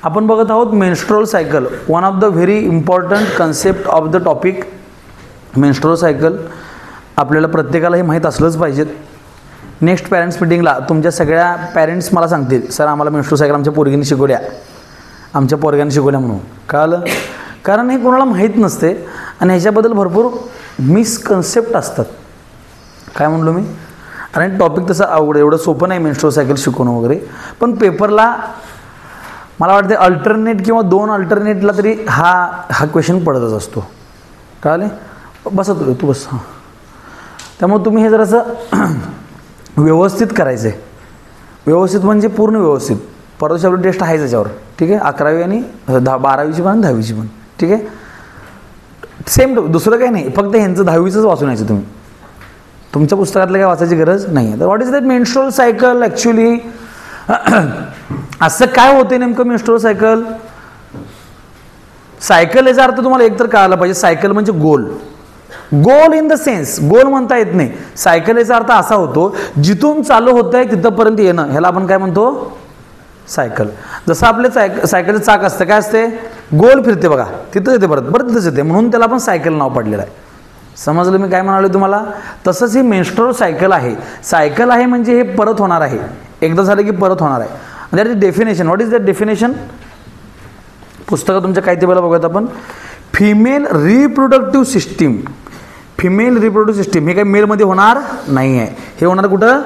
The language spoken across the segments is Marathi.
आपण बघत आहोत menstrual cycle, one of the very important concept of the topic. Menstrual cycle आपल्याला प्रत्येकाला हे माहीत असलंच पाहिजेत. नेक्स्ट पॅरेंट्स मिटिंगला तुमच्या सगळ्या पॅरेंट्स मला सांगतील, सर आम्हाला मेन्स्ट्रुअल सायकल आमच्या पोरगीने शिकवल्या, आमच्या पोरग्याने शिकवल्या म्हणून. कळलं? कारण हे कोणाला माहीत नसते आणि ह्याच्याबद्दल भरपूर मिसकन्सेप्ट असतात. काय म्हणलो मी? आणि टॉपिक तसं आवड एवढं सोपं नाही मेन्स्ट्रुअल सायकल शिकवणं वगैरे. पण पेपरला मला वाटते अल्टरनेट किंवा 2 अल्टरनेटला तरी हा क्वेश्चन पडतच असतो. कळले? बसा तू बस. हां, त्यामुळे तुम्ही हे जरासं व्यवस्थित करायचं आहे. व्यवस्थित म्हणजे पूर्ण व्यवस्थित. परवाची आपली टेस्ट आहे त्याच्यावर, ठीक आहे. 11वी आणि 12वीची पण आणि 10वीची पण, ठीक आहे. सेम दुसरं काही नाही, फक्त ह्यांचं 10वीचंच वाचून यायचं तुम्ही. तुमच्या पुस्तकातलं काय वाचायची गरज नाही आहे. तर what is that menstrual cycle actually? असं काय होते नेमकं मेन्स्ट्रुअल सायकल? सायकल याचा अर्थ तुम्हाला एकतर कळायला पाहिजे. सायकल म्हणजे गोल. गोल इन द सेन्स, गोल म्हणता येत नाही. सायकल याचा अर्थ असा होतो जिथून चालू होत आहे तिथंपर्यंत येणं, ह्याला आपण काय म्हणतो? सायकल. जसं आपले सायकलचं चाक असतं, काय असते? गोल फिरते बघा, तिथं येते परत तिथंच येते, म्हणून त्याला आपण सायकल नाव पडलेलं आहे. समजलं मी काय म्हणालो तुम्हाला? तसंच ही मेन्स्ट्रुअल सायकल आहे. सायकल आहे म्हणजे हे परत होणार आहे, एकदा झालं की परत होणार आहे. That is definition. What is that definition? पुस्तकात तुमच्या काय ते बघा बघूयात आपण. Female reproductive system. Female reproductive system हे काही मेलमध्ये होणार नाही आहे. हे होणार कुठं?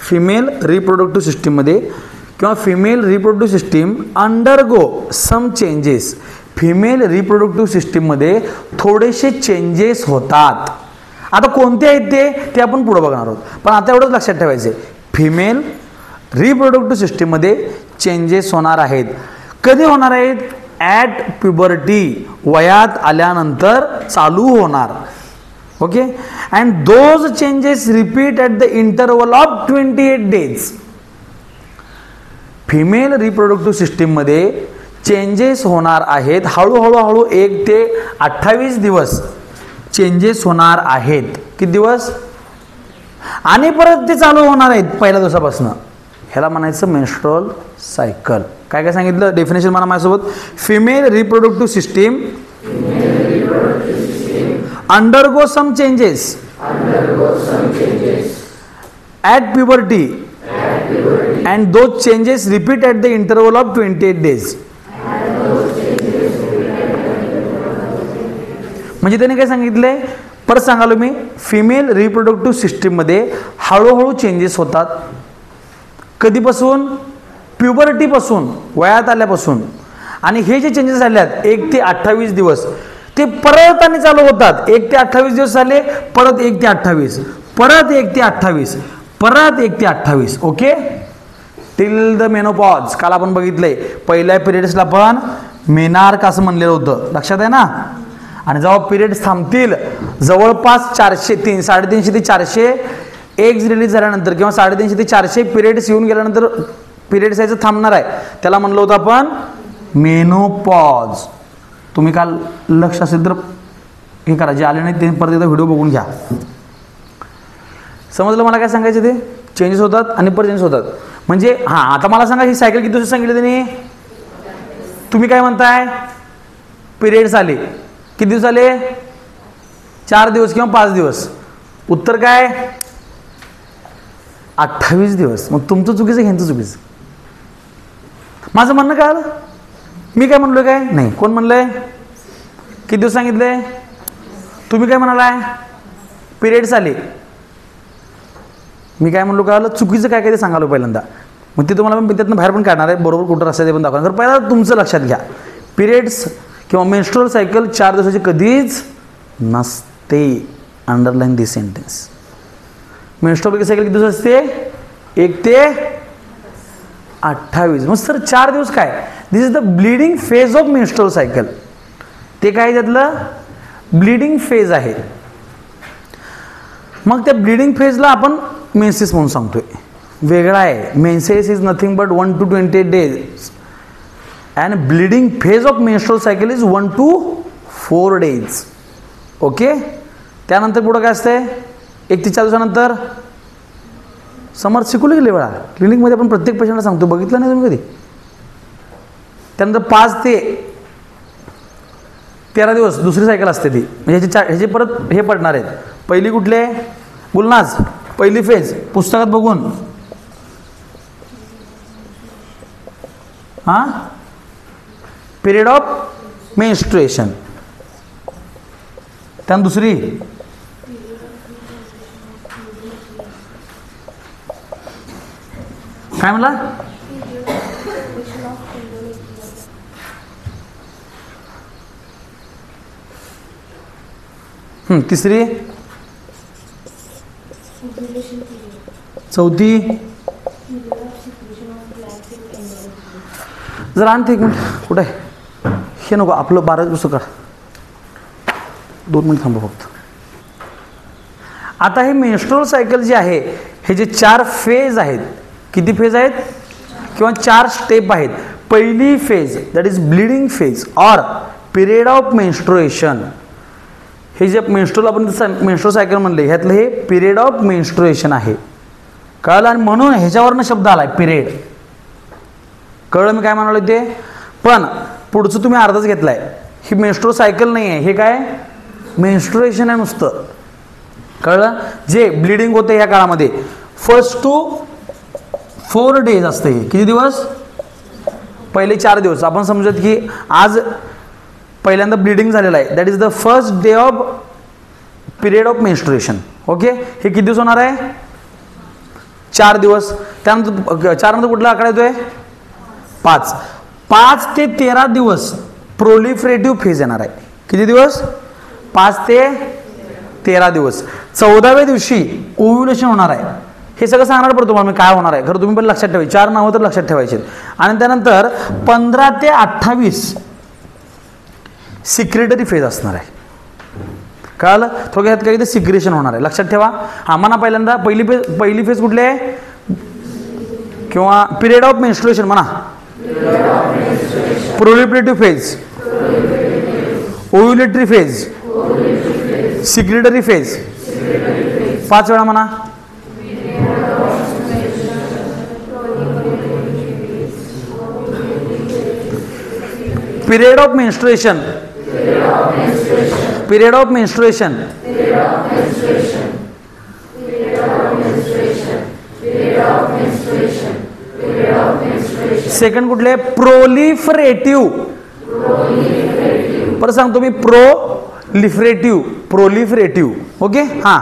फिमेल रिप्रोडक्टिव्ह सिस्टीममध्ये किंवा female reproductive system undergo some changes. Female reproductive सिस्टीममध्ये थोडेसे चेंजेस होतात. आता कोणते आहेत ते आपण पुढं बघणार आहोत. पण आता एवढंच लक्षात ठेवायचं आहे, फिमेल रिप्रोडक्टिव्ह सिस्टीममध्ये चेंजेस होणार आहेत. कधी होणार आहेत? ॲट प्युबर्टी, वयात आल्यानंतर चालू होणार. Okay. And those changes repeat at the interval of 28 days. Female reproductive सिस्टीममध्ये चेंजेस होणार आहेत. हळूहळू 1 ते 28 दिवस चेंजेस होणार आहेत. किती दिवस? आणि परत ते चालू होणार आहेत पहिल्या दिवसापासून. ह्याला म्हणायचं मेन्स्ट्रुअल सायकल. काय काय सांगितलं डेफिनेशन मला माझ्यासोबत? Female reproductive system undergo some changes at puberty and those changes repeat at the interval of 28 days. म्हणजे त्याने काय सांगितले? परत सांगालो मी, फिमेल रिप्रोडक्टिव्ह सिस्टीममध्ये हळूहळू चेंजेस होतात. कधीपासून? प्युबर्टीपासून, वयात आल्यापासून. आणि हे जे चेंजेस झाले आहेत 1 ते 28 दिवस, ते परत आणि चालू होतात. 1 ते 28 दिवस झाले, परत 1 ते 28, परत 1 ते 28, परत 1 ते 28. ओके. Till the menopause. काल आपण बघितलंय पहिल्या पिरियड्सला पण मेनार्क असं म्हणलेलं होतं, लक्षात आहे ना. आणि जेव्हा पिरियड्स थांबतील जवळपास 350 ते 400 एग्ज रिलीज झाल्यानंतर किंवा 350 ते 400 पिरियड्स येऊन गेल्यानंतर पिरियड्स यायचं थांबणार आहे, त्याला म्हणलं होतं आपण मेनोपॉज. तुम्ही काल लक्ष असेल तर हे करा, जे आले नाही ते परत एकदा व्हिडिओ बघून घ्या. समजलं मला काय सांगायचं? ते चेंजेस होतात आणि परत चेंजेस होतात. म्हणजे हां, आता मला सांगा ही सायकल किती दिवस सांगितलं त्यांनी? तुम्ही काय म्हणताय? पिरियड्स आले. किती दिवस आले? 4 दिवस किंवा 5 दिवस. उत्तर काय? 28 दिवस. मग तुमचं चुकीचं, ह्यांचं चुकीचं. माझं म्हणणं काय आलं? मी काय म्हणलोय? काय नाही. कोण म्हणलंय? किती दिवस सांगितले? तुम्ही काय म्हणालाय? पिरियड्स आले. मी काय म्हणलो? काय आलं? चुकीचं काय काय ते सांगालो पहिल्यांदा. मग ते तुम्हाला पण त्यातनं बाहेर पण काढणार आहे, बरोबर कुठं रस्त्यात ते पण दाखवणार. तर पहिला तुमचं लक्षात घ्या, पिरियड्स किंवा मेन्स्ट्रुअल सायकल 4 दिवसाची कधीच नसते. अंडरलाईन दिस सेंटेन्स. मेन्स्ट्रुअल सायकल किती दिवस असते? 1 ते 28. मग सर 4 दिवस काय? This is the bleeding phase of menstrual cycle. ते काय त्यातलं? ब्लिडिंग फेज आहे. मग त्या ब्लिडिंग फेजला आपण मेन्सेस म्हणून सांगतोय, वेगळा आहे. Menses is nothing but 1 to 28 days and bleeding phase of menstrual cycle is 1 to 4 days. Okay. त्यानंतर पुढं काय असतंय? 1 ते 4 दिवसानंतर समर शिकवलं गेले वेळा क्लिनिकमध्ये आपण प्रत्येक पेशंटला सांगतो, बघितलं नाही तुम्ही कधी? त्यानंतर 5 ते 13 दिवस दुसरी सायकल असते ती, म्हणजे ह्याचे परत हे पडणार आहेत. पहिली कुठले गुलनाज, पहिली फेज पुस्तकात बघून, हां पिरियड ऑफ मेन्स्ट्रुएशन. त्यानंतर दुसरी काय म्हणला, तिसरी, चौथी, जरा आणते 1 मिनिट, कुठं आहे हे नको आपलं 12 पुस्तक काढ, 2 मिनिट थांबा फक्त. आता हे मेन्स्ट्रुअल सायकल जे आहे हे जे 4 फेज आहेत, किती फेज आहेत किंवा 4 स्टेप आहेत. पहिली phase that is bleeding phase और पिरियड ऑफ मेन्स्ट्रुएशन. हे जे मेन्स्ट्रुअल आपण मेन्स्ट्रुअल सायकल म्हणले ह्यातलं हे पिरियड ऑफ मेन्स्ट्रुएशन आहे. कळलं, आणि म्हणून ह्याच्यावरनं शब्द आलाय पिरियड. कळलं मी काय म्हणालो ते. पण पुढचं तुम्ही अर्धच घेतलाय, ही मेन्स्ट्रुअल सायकल नाही आहे, हे काय मेन्स्ट्रुएशन आहे नुसतं. कळलं, जे ब्लिडिंग होते ह्या काळामध्ये 1 to 4 days असते. किती दिवस, पहिले 4 दिवस. आपण समजत की आज पहिल्यांदा ब्लिडिंग झालेलं आहे, that is the first day off period of menstruation. Okay, हे किती दिवस होणार आहे, 4 दिवस. त्यानंतर 4 नंतर कुठला आकडा येतोय 5. 5 ते 13 दिवस प्रोलिफरेटिव्ह फेज येणार आहे. किती दिवस, 5 ते 13 दिवस. 14व्या दिवशी ओव्ह्युलेशन होणार आहे. हे सगळं सांगणार पडतो मला मी काय होणार आहे, खरं तुम्ही पण लक्षात ठेवायचे, 4 नावं तर लक्षात ठेवायचे. आणि त्यानंतर 15 ते 28 सिक्रेटरी फेज असणार आहे. कळलं, थोडक्यात काही ते सिक्रेशन होणार आहे, लक्षात ठेवा. हा म्हणा पहिल्यांदा पहिली फेज कुठली आहे किंवा पिरियड ऑफ मेन्स्ट्रुएशन म्हणा, प्रोलिफरेटिव्ह फेज, ओव्ह्युलेटरी फेज, सिक्रेटरी फेज. 5 वेळा म्हणा. Period of menstruation, period of menstruation, second कुठले प्रोलिफरेटिव्ह. परत सांगतो मी प्रोलिफरेटिव्ह, प्रोलिफरेटिव्ह. ओके, हा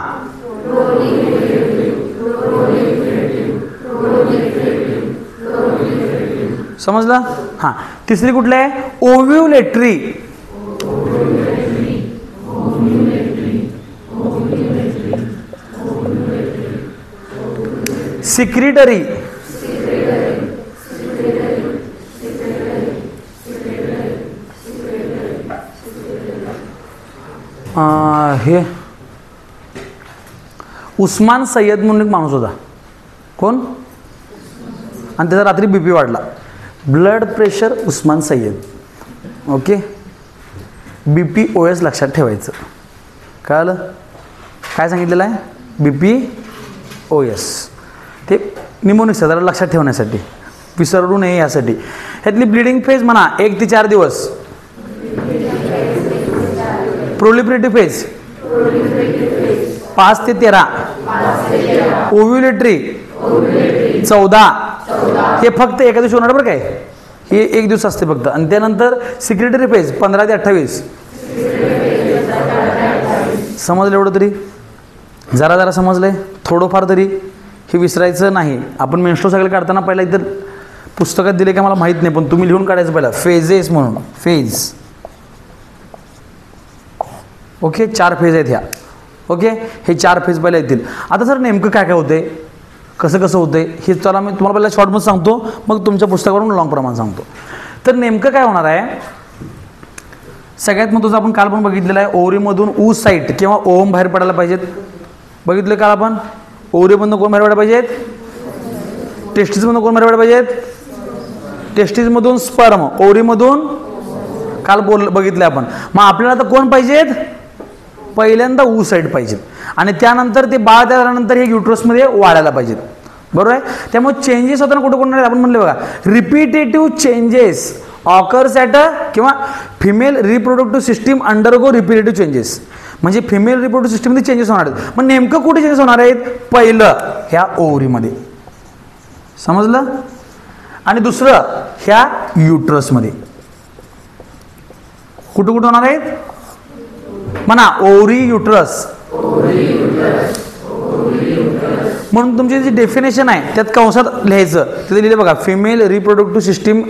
समजलं. हां, तिसरी कुठली आहे ओव्ह्युलेटरी. सिक्रेटरी, हे उस्मान सय्यद म्हणून एक माणूस होता. कोण, आणि त्याचा रात्री बीपी वाढला. Blood pressure Usman Sayyed. Okay, BP OS लक्षात ठेवायचं. कळलं, काय सांगितलेलं आहे बीपी OS. ते निमोनिक्स जरा लक्षात ठेवण्यासाठी, विसरू नये यासाठी. ह्यातली ब्लिडिंग फेज म्हणा 1 ते 4 दिवस. प्रोलिफरेटिव्ह फेज 5 ते 13. ओव्ह्युलेटरी 14. हे फक्त एका दिवशी होणार बरं काय, हे 1 दिवस असते फक्त. आणि त्यानंतर सिक्रेटरी फेज 15 ते 28. समजलं एवढं तरी, जरा जरा समजलंय थोडंफार तरी, हे विसरायचं नाही. आपण मेन्स्ट्रुअल सायकल काढताना पहिला इतर पुस्तकात दिले का मला माहीत नाही, पण तुम्ही लिहून काढायचं पहिला फेजेस म्हणून, फेज. ओके, 4 फेज आहेत ह्या. ओके, हे 4 फेज पहिला येतील. आता सर नेमकं काय काय होतंय, कसं कसं होतंय हे चला मी तुम्हाला पहिला शॉर्टमध्ये सांगतो, मग तुमच्या पुस्तकावरून लॉंग प्रमाण सांगतो. तर नेमकं काय होणार आहे, सगळ्यात महत्त्वाचं आपण काल पण बघितलेलं आहे, ओव्हरीमधून oocyte किंवा ओव्हम बाहेर पडायला पाहिजेत. बघितलं काल आपण, ओव्हरीमधून कोण बाहेर पडायला पाहिजेत, टेस्टिसमधून कोण बाहेर पडायला पाहिजेत, टेस्टिसमधून स्पर्म, ओव्हरीमधून काल बघितलं आपण. मग आपल्याला आता कोण पाहिजेत, पहिल्यांदा oocyte पाहिजेत, आणि त्यानंतर ते बाळ तयार झाल्यानंतर हे युट्रसमध्ये वाढायला पाहिजेत. बरोबर आहे. त्यामुळे चेंजेस होताना कुठं कोण आपण म्हणले बघा, रिपीटेटिव्ह चेंजेस ऑकर्स ॲट किंवा female reproductive system undergo repetitive changes, म्हणजे फिमेल रिप्रोडक्टिव्ह सिस्टीममध्ये चेंजेस होणार आहेत. मग नेमकं कुठे चेंजेस होणार आहेत? पहिलं ह्या ओव्हरीमध्ये, समजलं, आणि दुसरं ह्या युट्रसमध्ये. कुठं कुठं होणार आहेत म्हणा? Ovary uterus. म्हणून तुमची जी डेफिनेशन आहे त्यात कंसात लिहायचं, तिथे लिहिले बघा, female reproductive system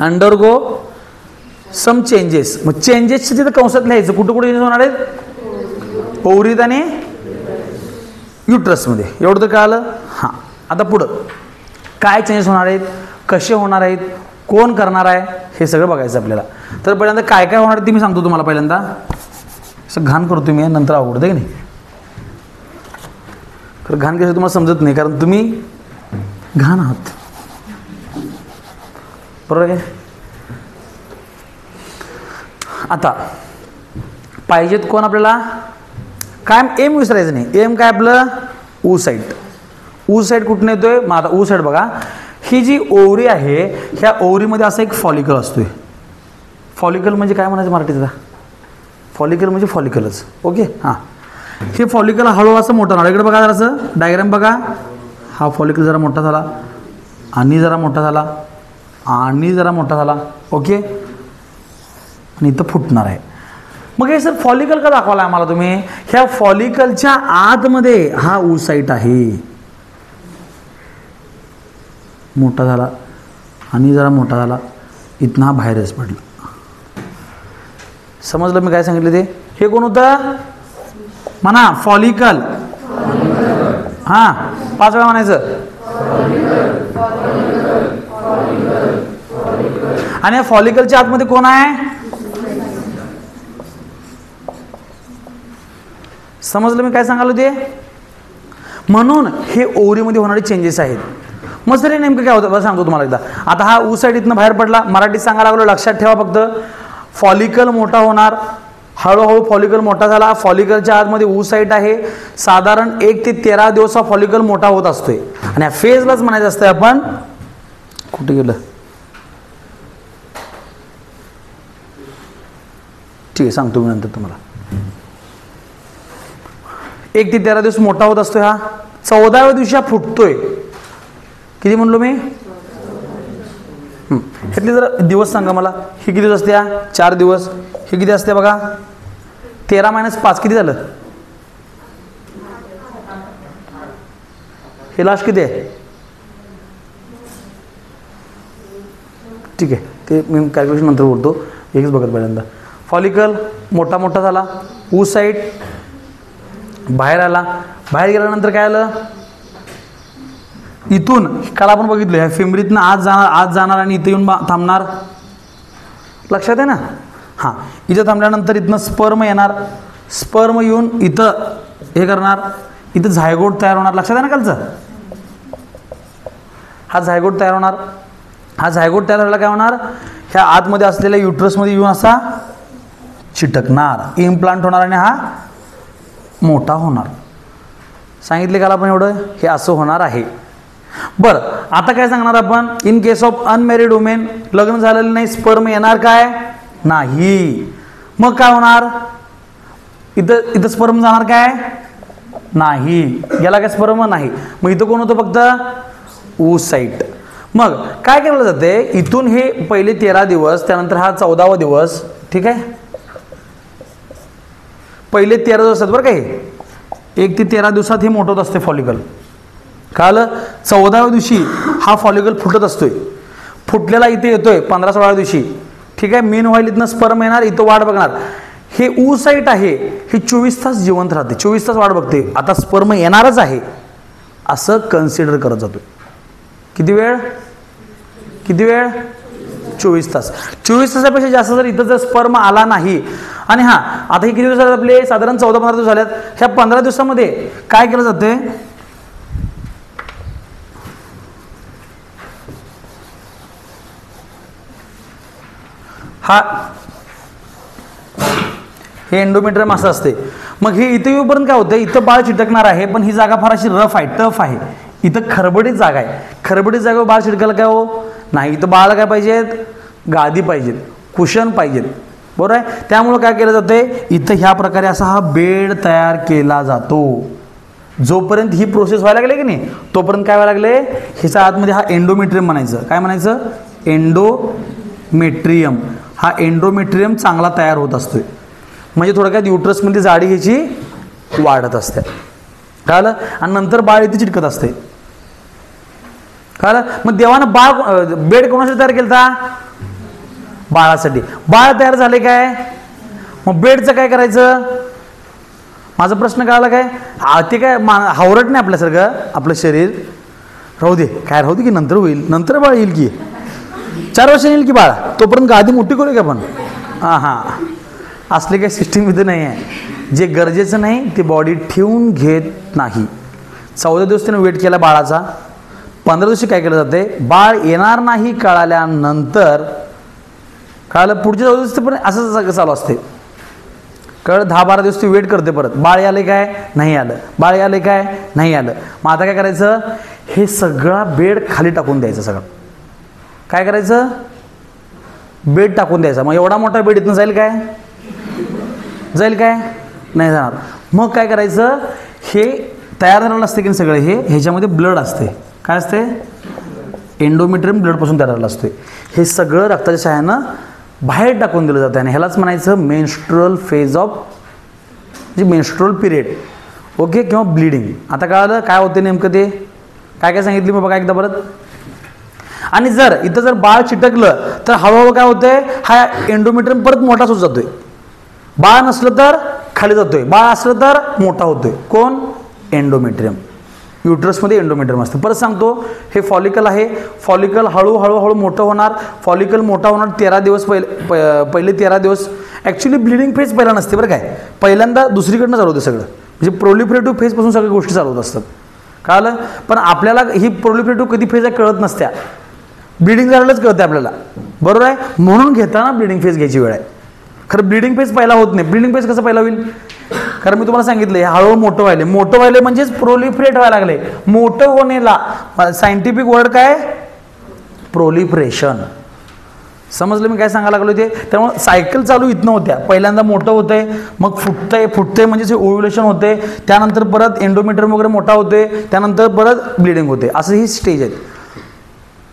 undergo some changes. मग चेंजेसचे तिथे कंसात लिहायचं, कुठं कुठे चेंजेस होणार आहेत? ओव्हरीत आणि युट्रसमध्ये. एवढं तर कळालं? हां. आता पुढं काय चेंजेस होणार आहेत, कसे होणार आहेत, कोण करणार आहे, हे सगळं बघायचं आपल्याला. तर पहिल्यांदा काय काय होणार आहे ते मी सांगतो तुम्हाला. पहिल्यांदा असं घाण करतो मी, नंतर आवडतं की नाही, खरं घाण कसं तुम्हाला समजत नाही, कारण तुम्ही घाण आहात, बरोबर आहे. आता पाहिजेत कोण आपल्याला? काय एम विसरायचं नाही. एम काय आपलं? ऊ साईट. ऊ साईट कुठून येतोय? मग आता ऊ साईट बघा, ही जी ओव्हरी आहे, ह्या ओव्हरीमध्ये असा एक फॉलिकल असतोय. फॉलिकल म्हणजे काय म्हणायचं मराठीचा? फॉलिकल म्हणजे फॉलिकलच. ओके, हां. हे फॉलिकल हळूहळू असं मोठं होणार. इकडे बघा जरासं डायग्राम बघा. हा फॉलिकल जरा मोठा झाला, आणि जरा मोठा झाला, आणि जरा मोठा झाला. ओके, आणि इथं फुटणार आहे. मग हे सर फॉलिकल का दाखवला आम्हाला तुम्ही? ह्या फॉलिकलच्या आतमध्ये हा ऊ साईट आहे. मोठा झाला, आणि जरा मोठा झाला, इथनं हा बाहेरच पडला. समजलं मी काय सांगितलं ते? हे कोण होतं म्हणा? फॉलिकल. हां, 5 वेळा म्हणायचं. आणि या फॉलिकलच्या आतमध्ये कोण आहे? समजलं मी काय सांगालो ते? म्हणून हे ओव्हरीमध्ये होणारे चेंजेस आहेत. मग सर हे नेमकं काय होतं बरं सांगतो तुम्हाला एकदा. आता हा ऊ साईड इथनं बाहेर पडला, मराठीत सांगायला लागलो, लक्षात ठेवा फक्त. फॉलिकल मोठा होणार, हळूहळू फॉलिकल मोठा झाला, फॉलिकलच्या आतमध्ये ऊ साईट आहे. साधारण 1 ते 13 दिवस हा फॉलिकल मोठा होत असतोय. आणि या फेजलाच म्हणायचं असतं आपण. कुठे गेलं? ठीक आहे, सांगतो मी नंतर तुम्हाला. 1 ते 13 दिवस मोठा होत असतोय हा. 14व्या दिवशी हा फुटतोय. किती म्हणलो मी? ह्यातले जरा दिवस सांगा मला. हे किती दिवस असते? 4 दिवस. हे किती असते बघा? 13 - 5 किती झालं? हे लास्ट किती आहे? ठीक आहे, ते मी कॅल्क्युलेशन नंतर बोलतो. एकच बघत पहिल्यांदा. फॉलिकल मोठा मोठा झाला, ऊ साईट बाहेर आला. बाहेर गेल्यानंतर काय आलं? इथून काल आपण बघितलं, ह्या फेमरीतनं आज जाणार आणि इथं येऊन थांबणार. लक्षात आहे ना? हां, इथं थांबल्यानंतर इथनं स्पर्म येणार. स्पर्म येऊन इथं हे करणार, इथं झायगोट तयार होणार. लक्षात आहे ना कालचं? हा झायगोट तयार होणार. हा झायगोट तयार झाला काय होणार? ह्या आतमध्ये असलेल्या युट्रसमध्ये येऊन असा चिटकणार, इम्प्लांट होणार, आणि हा मोठा होणार. सांगितले काल आपण एवढं? हे असं होणार आहे. बरं, आता काय सांगणार आपण? In case of unmarried women, लग्न झालेलं नाही, स्पर्म येणार काय? नाही. मग काय होणार? इथं स्पर्म जाणार काय? नाही. गेला काय स्पर्म? नाही. मग इथं कोण होतं? फक्त ऊ साईट. मग काय केलं जाते? इथून हे पहिले 13 दिवस, त्यानंतर हा 14वा दिवस. ठीक आहे, पहिले 13 दिवस असतात बरं का. हे 1 ते 13 दिवसात हे मोठं होत असते फॉलिकल. काल 14व्या दिवशी हा फॉलिकल फुटत असतोय. फुटलेला इथे येतोय 15-16व्या दिवशी. ठीक आहे, मेन व्हाईल इथनं स्पर्म येणार, इथं वाट बघणार. हे ऊ साईट आहे, हे 24 तास जिवंत राहते, 24 तास वाट बघते. आता स्पर्म येणारच आहे असं कन्सिडर करत जातोय. किती वेळ? 24 तास. 24 तासापेक्षा जास्त जर इथं जर स्पर्म आला नाही, आणि हां, आता हे किती दिवस आपले? साधारण 14-15 दिवस झाल्यात. ह्या 15 दिवसामध्ये काय केलं जाते? हे एंडोमेट्रियम असं असते. मग हे इथे येऊपर्यंत काय होतं? इथं बाळ चिटकणार आहे, पण ही जागा फार अशी रफ आहे, टफ आहे. इथं खरबडीत जागा आहे. खरबडीत जागेवर बाळ चिटकायला काय हो? नाही. इथं बाळाला काय पाहिजेत? गादी पाहिजेत, कुशन पाहिजेत, बरोबर आहे. त्यामुळं काय केलं जातं, इथं ह्या प्रकारे असा हा बेड तयार केला जातो. जोपर्यंत ही प्रोसेस व्हायला लागली की नाही तोपर्यंत काय व्हायला लागले, ह्याच्या आतमध्ये हा एंडोमेट्रियम म्हणायचं. काय म्हणायचं, एंडोमेट्रियम. हा एंडोमेट्रियम चांगला तयार होत असतोय, म्हणजे थोडक्यात युट्रसमध्ये जाडी ह्याची वाढत असते. कळलं. आणि नंतर बाळ इथे चिटकत असते. कळलं. मग देवानं बेड कोणासाठी तयार केला, बाळासाठी. बाळ तयार झाले काय, मग बेडचं काय करायचं. माझा प्रश्न कळाला काय, ते काय हावरट नाही आपल्यासारखं, आपलं शरीर राहू दे, काय राहू दे की नंतर होईल, नंतर बाळ येईल की 4 वर्ष येईल की बाळ, तोपर्यंत गादी मोठी करू का आपण. हां असले काही सिस्टीम इथं नाही आहे. जे गरजेचं नाही ते बॉडी ठेवून घेत नाही. 14 दिवस त्यानं वेट केला बाळाचा. 15 दिवशी काय केलं जाते, बाळ येणार नाही कळाल्यानंतर, कळालं, पुढच्या 14 दिवस पण असं चालू असते. कळलं. 10-12 दिवस ती वेट करते, परत बाळ आले काय नाही आलं, बाळ आले काय नाही आलं. मग आता काय करायचं, हे सगळा बेड खाली टाकून द्यायचं. सगळं काय करायचं, बेड टाकून द्यायचा. मग एवढा मोठा बेड इथनं जाईल काय, जाईल काय नाही जाणार. मग काय करायचं, हे तयार झालेलं असते की सगळं, ह्याच्यामध्ये ब्लड असते. काय असते, एंडोमेट्रियम ब्लडपासून तयार झालेलं असते. हे सगळं रक्ताच्या सहाय्यानं बाहेर टाकून दिलं जातं. आणि ह्यालाच म्हणायचं मेन्स्ट्रुअल फेज ऑफ, म्हणजे मेन्स्ट्रुअल पिरियड. ओके, किंवा ब्लिडिंग. आता कळालं काय होते नेमकं, ते काय काय सांगितली मग बघा एकदा परत. आणि जर इथं जर बाळ चिटकलं तर हळूहळू काय होतंय, हा एंडोमेट्रियम परत मोठाच होत जातोय. बाळ नसलं तर खाली जातोय, बाळ असलं तर मोठा होतोय. कोण, एंडोमेट्रियम. युट्रसमध्ये एंडोमेट्रियम असतं. परत सांगतो, हे फॉलिकल आहे. फॉलिकल हळूहळू मोठं होणार. फॉलिकल मोठा होणार 13 दिवस पहिले 13 दिवस. ॲक्च्युली ब्लिडिंग फेज पहिला नसते बरं काय, पहिल्यांदा दुसरीकडनं चालू होतं सगळं. म्हणजे प्रोलिफरेटिव्ह फेजपासून सगळ्या गोष्टी चालू होत असतात. कळलं. पण आपल्याला ही प्रोलिफरेटिव्ह कधी फेज आहे कळत नसत्या, ब्लिडिंग झालेलंच कळतं आपल्याला, बरोबर आहे. म्हणून घेताना ब्लिडिंग फेज घ्यायची वेळ आहे. खरं ब्लिडिंग फेज पहिला होत नाही. ब्लिडिंग फेज कसं पहिला होईल, कारण मी तुम्हाला सांगितलं हे हळूहळू मोठं व्हायले म्हणजेच प्रोलिफरेट व्हायला लागले. मोठं होण्याला सायंटिफिक वर्ड काय, प्रोलिफरेशन. समजलं मी काय सांगायला लागलो ते. त्यामुळे सायकल चालू इथनं होत्या. पहिल्यांदा मोठं होतंय, मग फुटतंय म्हणजे ओव्ह्युलेशन होते, त्यानंतर परत एंडोमेट्रियम वगैरे मोठा होतोय, त्यानंतर परत ब्लिडिंग होते. असं ही स्टेज आहे.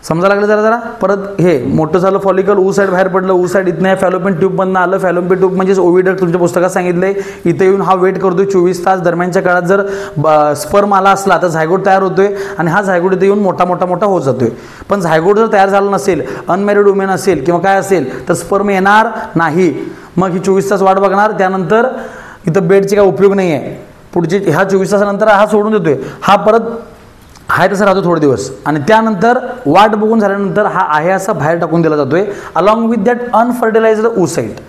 समजायला लागलं जरा. परत हे मोठं झालं, फॉलिकल ऊ साईड बाहेर पडलं, ऊ साईड इथनं फॅलोपियन ट्यूबमधनं आलं. फॅलोपियन ट्यूब म्हणजेच ओव्हिडक्ट तुमच्या पुस्तकात सांगितलंय. इथं येऊन हा वेट करतोय 24 तास. दरम्यानच्या काळात जर स्पर्म आला असला तर झायगोट तयार होतोय आणि हा झायगोट इथं येऊन मोठा होत जातोय. पण झायगोट जर तयार झाला नसेल, अनमॅरिड वुमेन असेल किंवा काय असेल तर स्पर्म येणार नाही. मग ही 24 तास वाट बघणार. त्यानंतर इथं बेडचे काय उपयोग नाही आहे. पुढचे ह्या 24 तासानंतर हा सोडून देतोय. हा परत आहे तसं राहतो थोडे दिवस आणि त्यानंतर वाट बघून झाल्यानंतर हा आहे असा बाहेर टाकून दिला जातोय along with that unfertilised oocyte.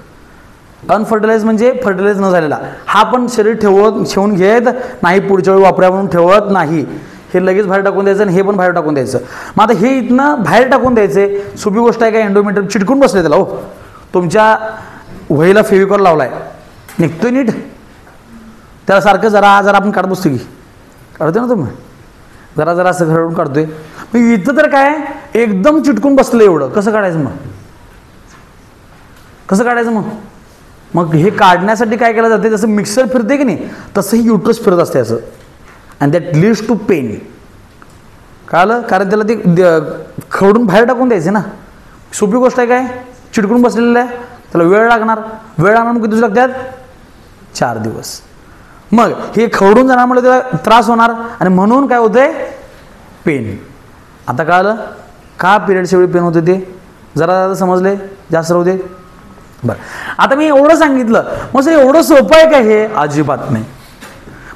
Unfertilised म्हणजे फर्टिलाइज न झालेला. हा पण शरीर ठेवून घेत नाही, पुढच्या वेळी वापरा म्हणून ठेवत नाही. हे लगेच बाहेर टाकून द्यायचं आणि हे पण बाहेर टाकून द्यायचं. मग आता हे इथनं बाहेर टाकून द्यायचे सोपी गोष्ट आहे का, एंडोमेट्रियम चिटकून बसले त्याला. हो, तुमच्या वहीला फेविकॉल लावलाय, निघतोय नीट, त्याला सारखं जरा आपण काढ बसतो की काढतोय ना तुम्ही, जरा असं घडवून काढतोय. मग इथं तर काय एकदम चिटकून बसलं एवढं, कसं काढायचं मग मग हे काढण्यासाठी काय केलं जाते, जसं मिक्सर फिरते की नाही तसं ही युट्रस फिरत असते असं. And that leads to pain. कळलं, कारण त्याला ते खवडून बाहेर टाकून द्यायचे ना. सोपी गोष्ट आहे काय, चिटकून बसलेलं आहे, त्याला वेळ लागणार मग किती दिवस लागतात, 4 दिवस. मग हे खवडून जाण्यामुळे त्याला त्रास होणार आणि म्हणून काय होतंय, पेन. आता कळलं का पिरियडच्या वेळी पेन होते ते, जरा समजले, जास्त राहू दे. बरं, आता मी एवढं सांगितलं, मग सर एवढं सोपं आहे का हे, अजिबात नाही.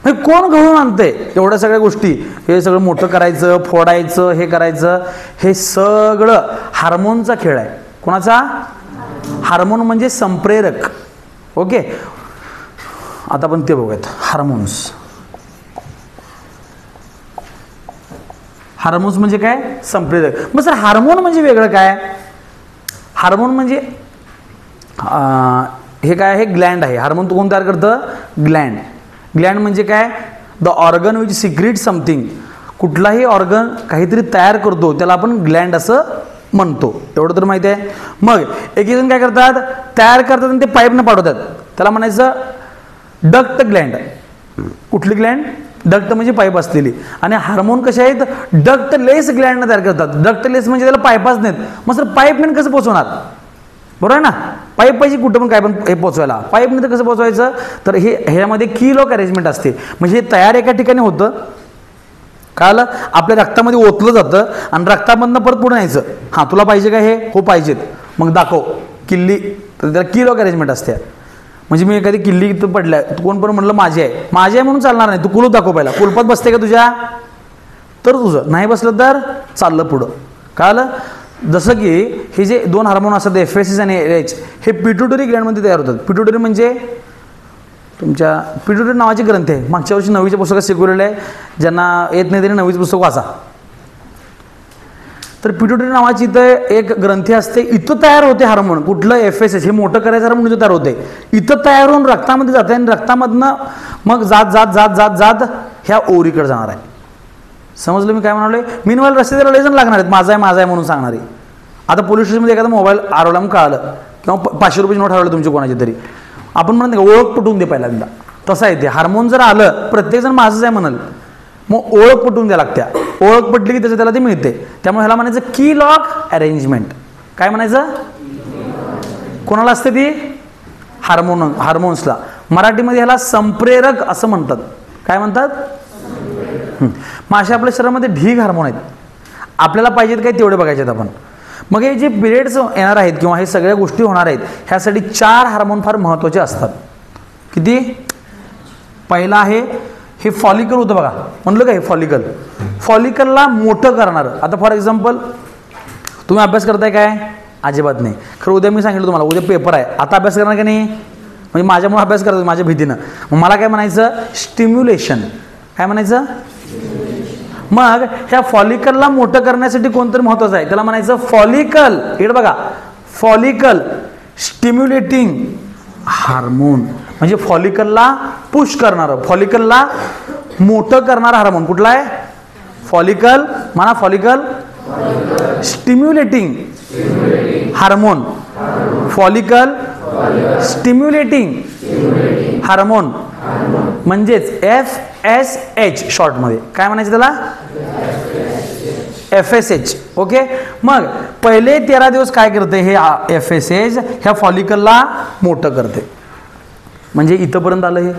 म्हणजे कोण घडून आणतंय एवढ्या सगळ्या गोष्टी, हे सगळं मोठं करायचं, फोडायचं, हे करायचं, हे सगळं हार्मोनचा खेळ आहे. कोणाचा, हार्मोन म्हणजे संप्रेरक. ओके, आता आपण ते बघूयात. हार्मोन्स म्हणजे काय, संप्रेरक. मग सर हार्मोन म्हणजे वेगळं काय, हार्मोन म्हणजे हे काय आहे, ग्लँड आहे. हार्मोन कोण तयार करतं, ग्लँड. ग्लँड म्हणजे काय, the organ which secrete something. कुठलाही ऑर्गन काहीतरी तयार करतो त्याला आपण ग्लँड असं म्हणतो, एवढं तर माहिती आहे. मग एक जण काय करतात, तयार करतात आणि ते पाईपनं पाठवतात, त्याला म्हणायचं डक्ट ग्लँड. कुठली ग्लँड? डक्ट म्हणजे पाईप असलेली. आणि हार्मोन कसे आहेत, डक्टलेस ग्लँड तयार करतात. डक्टलेस म्हणजे त्याला पाईपच नाहीत. मग सर पाईपमेन कसं पोचवणार? बरोबर आहे ना, पाईप पाहिजे कुठं पण काय पण हे पोचवायला. पाईपने तर कसं पोचवायचं, तर हे ह्यामध्ये की लॉक अरेंजमेंट असते. म्हणजे हे तयार एका ठिकाणी होतं, काल आपल्या रक्तामध्ये ओतलं जातं आणि रक्तामधनं परत पुढे न्यायचं. हां तुला पाहिजे का हे? हो पाहिजेत. मग दाखव किल्ली, तर त्याला की लॉक अरेंजमेंट असते. म्हणजे मी एखादी किल्ली इथं पडल्या, कोण पण म्हटलं माझी आहे, माझी आहे म्हणून चालणार नाही, तू कुलूप दाखव पहिला. कुलपात बसते का तुझ्या? तर तुझं नाही बसलं तर चाललं पुढं. काल जसं की हे जे दोन हार्मोन असतात FSH आणि LH, हे पिट्युटरी ग्लँडमध्ये तयार होतात. पिट्युटरी म्हणजे तुमच्या पिट्युटरी नावाची ग्रंथी आहे. मागच्या वर्षी 9वीच्या पुस्तकात शिकवलेलं आहे, ज्यांना येत नाही त्यांनी 9वीचं पुस्तक वाचा. तर पिट्युटरी नावाची इथं एक ग्रंथी असते, इथं तयार होते हार्मोन. कुठलं? FSH, हे मोठं करायचं हार्मोन इथं तयार होते. इथं तयार होऊन रक्तामध्ये जाते आणि रक्तामधनं मग जात जात जात जात जात ह्या ओव्हरीकडे जाणार आहे. समजलं मी काय म्हणाले? मीनवाल रस्त्याला लय जण लागणार आहेत माझा आहे म्हणून सांगणारी. आता पोलीस स्टेशनमध्ये एखादा मोबाईल हरवला म्हणून कळालं, किंवा 500 रुपयाची नोट हरवली तुमची कोणाची तरी, आपण म्हणतो ओळख पटवून दे पहिल्यांदा. तसं आहे ते, हार्मोन जर आलं प्रत्येकजण माझंच आहे म्हणाल, मग ओळख पटवून द्या लागत्या. ओळख पटली की त्याचं त्याला ते मिळते. त्यामुळे ह्याला म्हणायचं की लॉक अरेंजमेंट. काय म्हणायचं? कोणाला असते ती? हार्मोन्सला. मराठीमध्ये ह्याला संप्रेरक असं म्हणतात. काय म्हणतात? मग अशा आपल्या शरीरामध्ये ढीग हार्मोन आहेत, आपल्याला पाहिजेत काय तेवढे बघायचे आहेत आपण. मग हे जे पिरियड्स येणार आहेत किंवा हे सगळ्या गोष्टी होणार आहेत, ह्यासाठी 4 हार्मोन फार महत्त्वाचे असतात. किती? पहिला आहे हे फॉलिकल होतं बघा, म्हणलं का हे फॉलिकल. फॉलिकलला मोठं करणारं. आता फॉर एक्झाम्पल तुम्ही अभ्यास करताय काय? अजिबात नाही. खरं उद्या मी सांगितलं तुम्हाला उद्या पेपर आहे, आता अभ्यास करणार का नाही? म्हणजे माझ्यामुळे अभ्यास करतो माझ्या भीतीनं. मग मला काय म्हणायचं? स्टिम्युलेशन. काय म्हणायचं? मग ह्या फॉलिकलला मोठं करण्यासाठी कोणतरी महत्वाचं आहे, त्याला म्हणायचं फॉलिकल. इकडे बघा, फॉलिकल स्टिम्युलेटिंग हार्मोन. म्हणजे फॉलिकलला पुश करणारं, फॉलिकलला मोठं करणारा हार्मोन कुठला आहे? फॉलिकल. म्हणा follicle stimulating hormone. Follicle stimulating hormone म्हणजेच FSH शॉर्टमध्ये. काय म्हणायचं त्याला? FSH. ओके. मग पहिले 13 दिवस काय करते हे FSH? ह्या फॉलिकलला मोठं करते. म्हणजे इथंपर्यंत आलं हे.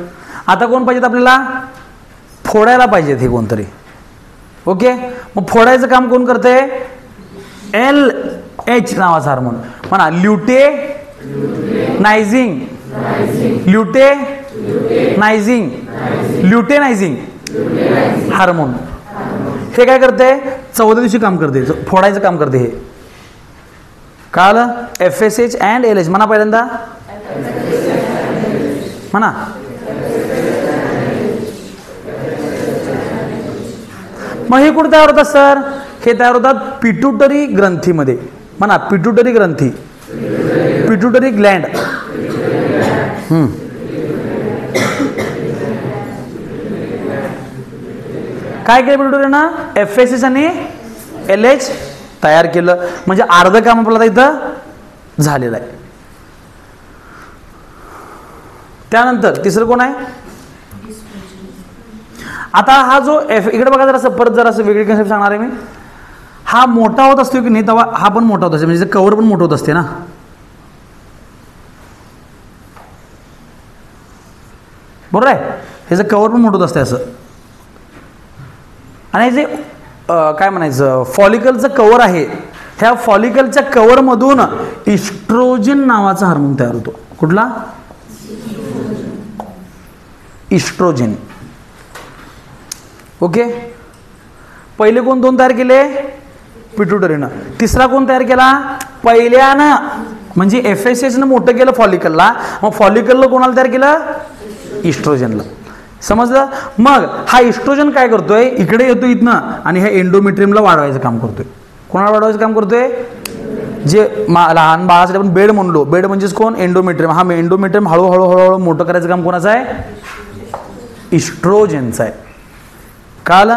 आता कोण पाहिजेत आपल्याला? फोडायला पाहिजेत हे कोणतरी. ओके. मग फोडायचं काम कोण करते? LH नावाचा हार्मोन. म्हणा ल्युटेनायझिंग. ल्युटेनायझिंग हार्मोन. हे काय करते? 14 दिवशी काम करते, फोडायचं काम करते हे. काल FSH अँड LH. म्हणा पहिल्यांदा, म्हणा. मग हे कुठे तयार होतात सर? हे तयार होतात पिट्युटरी ग्रंथीमध्ये. म्हणा पिट्युटरी ग्रंथी, पिट्युटरी ग्लँड. काय केलं पिट्युटरीनं? FSH आणि LH तयार केलं. म्हणजे अर्ध काम आपल्याला इथं झालेलं आहे. त्यानंतर तिसरं कोण आहे? आता हा जो इकडे बघा जरा परत जरा वेगळी कन्सेप्ट सांगणार आहे मी. हा मोठा होत असतो की नाही तेव्हा हा पण मोठा होत असते, म्हणजे कव्हर पण मोठं होत असते ना. बरोबर आहे, ह्याचं कव्हर पण मोठं होत असते असं. आणि जे काय म्हणायचं फॉलिकलचं कव्हर आहे, ह्या फॉलिकलच्या कव्हरमधून इस्ट्रोजन नावाचा हार्मोन तयार होतो. कुठला? इस्ट्रोजन. ओके. पहिले कोण 2 तयार केले? पिट्युटरीनं. तिसरा कोण तयार केला? पहिल्यानं. म्हणजे FSH न मोठं केलं फॉलिकलला, मग फॉलिकलला कोणाला तयार केलं? इस्ट्रोजनला. समजलं? मग हा इस्ट्रोजन काय करतोय? इकडे येतो इथनं आणि ह्या एंडोमेट्रियमला वाढवायचं काम करतोय. कोणाला वाढवायचं काम करतोय? जे लहान बाळासाठी आपण बेड म्हणलो, बेड म्हणजेच कोण? एंडोमेट्रियम. हा एंडोमेट्रियम हळूहळू मोठं करायचं काम कोणाचं आहे? इस्ट्रोजनचं आहे. काल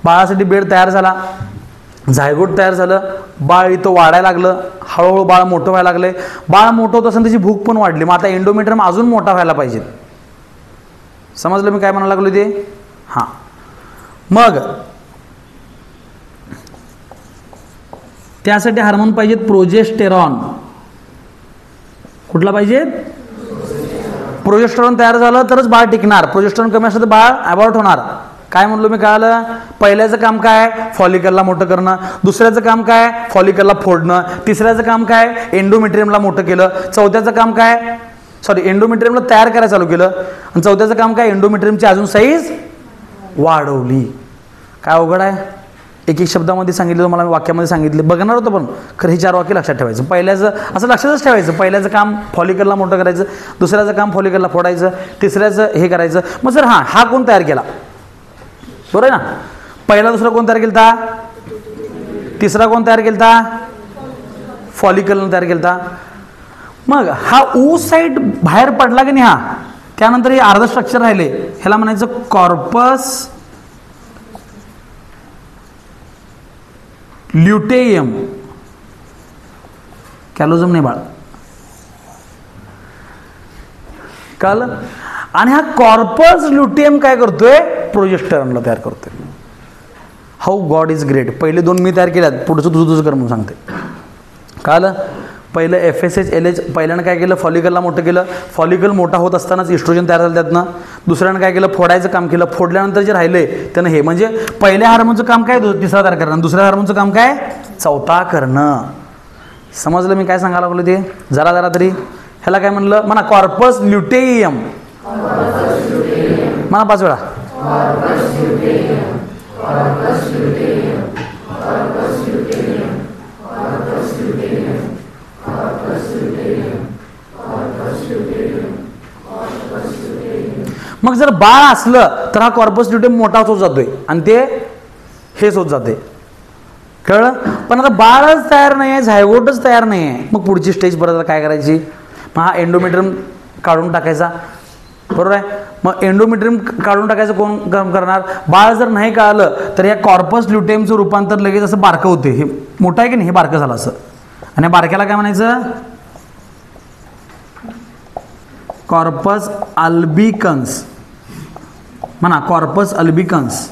बाळासाठी बेड तयार झाला, झायगोट तयार झालं, बाळ इथं वाढायला लागलं, हळूहळू बाळ मोठं व्हायला लागले. बाळ मोठं होत असताना त्याची भूक पण वाढली. मग आता एंडोमेट्रियम अजून मोठा व्हायला पाहिजे. समजलं मी काय म्हणायला लागलो ते? हां, मग त्यासाठी हार्मोन पाहिजेत प्रोजेस्टेरॉन. कुठला पाहिजे? प्रोजेस्टेरॉन तयार झालं तरच बाळ टिकणार. प्रोजेस्टेरॉन कमी असलं तर बाळ अबॉर्ट होणार. काय म्हणलो मी? कळालं? पहिल्याचं काम काय? फॉलिकलला मोठं करणं. दुसऱ्याचं काम काय? फॉलिकलला फोडणं. तिसऱ्याचं काम काय? एंडोमेट्रियमला मोठं केलं. चौथ्याचं काम काय? एंडोमेट्रियमला तयार करायला चालू केलं. आणि चौथ्याचं काम काय? एंडोमेट्रियमची अजून साईज वाढवली. काय अवघड आहे? एक एक शब्दामध्ये सांगितलं तुम्हाला, वाक्यामध्ये सांगितलं, बघणार होतं पण खरं हे 4 वाक्य लक्षात ठेवायचं. पहिल्याचं असं लक्षातच ठेवायचं, पहिल्याचं काम फॉलिकलला मोठं करायचं, दुसऱ्याचं काम फॉलिकलला फोडायचं, तिसऱ्याचं हे करायचं. मग सर हा कोण तयार केला? बरोबर आहे ना? पहिला दुसरा कोण तयार केलता? तिसरा कोण तयार केलता? फॉलिकलनं तयार केलता. मग हा ओसाइट बाहेर पडला की नाही, हा त्यानंतर हे अर्ध स्ट्रक्चर राहिले, ह्याला म्हणायचं कॉर्पस ल्युटेयम. कॅलोजम नाही बाळ, कळलं? आणि हा कॉर्पस ल्युटेयम काय करतोय? प्रोजेस्टेरॉनला तयार करतोय. How God is great. पहिले 2 मी तयार केल्यात, पुढचं तुझं कर म्हणून सांगते. कळलं? पहिलं FSH LH पहिल्यानं काय केलं? फॉलिकलला मोठं केलं. फॉलिकल मोठा होत असतानाच इस्ट्रोजन तयार झालं त्यातनं. दुसऱ्यानं काय केलं? फोडायचं काम केलं. फोडल्यानंतर जे राहिले त्यानं हे, म्हणजे पहिल्या हार्मोनचं काम काय? तिसरा तयार करणं. दुसऱ्या हार्मोनचं काम काय? चौथा करणं. समजलं मी काय सांगायला लागलो ते? जरा तरी. ह्याला काय म्हणलं? म्हणा कॉर्पस ल्युटेयम. म्हणा 5 वेळा. मग जर बाळ असलं तर हा कॉर्पस ल्युटेयम मोठाच होत जातोय आणि ते हेच होत जाते. कळलं? पण आता बाळच तयार नाही आहे, झायगोटच तयार नाही आहे. मग पुढची स्टेज परत काय करायची? मग हा एंडोमेट्रियम काढून टाकायचा. बरोबर आहे? मग एंडोमेट्रियम काढून टाकायचं कोण काम करणार? बाळ जर नाही कळालं तर या कॉर्पस ल्युटेयमचं रूपांतर लगेच असं बारकं होते. हे मोठं आहे की नाही, हे बारकं झालं असं. आणि बारक्याला काय म्हणायचं? Corpus albicans. म्हणा कॉर्पस अल्बिकन्स.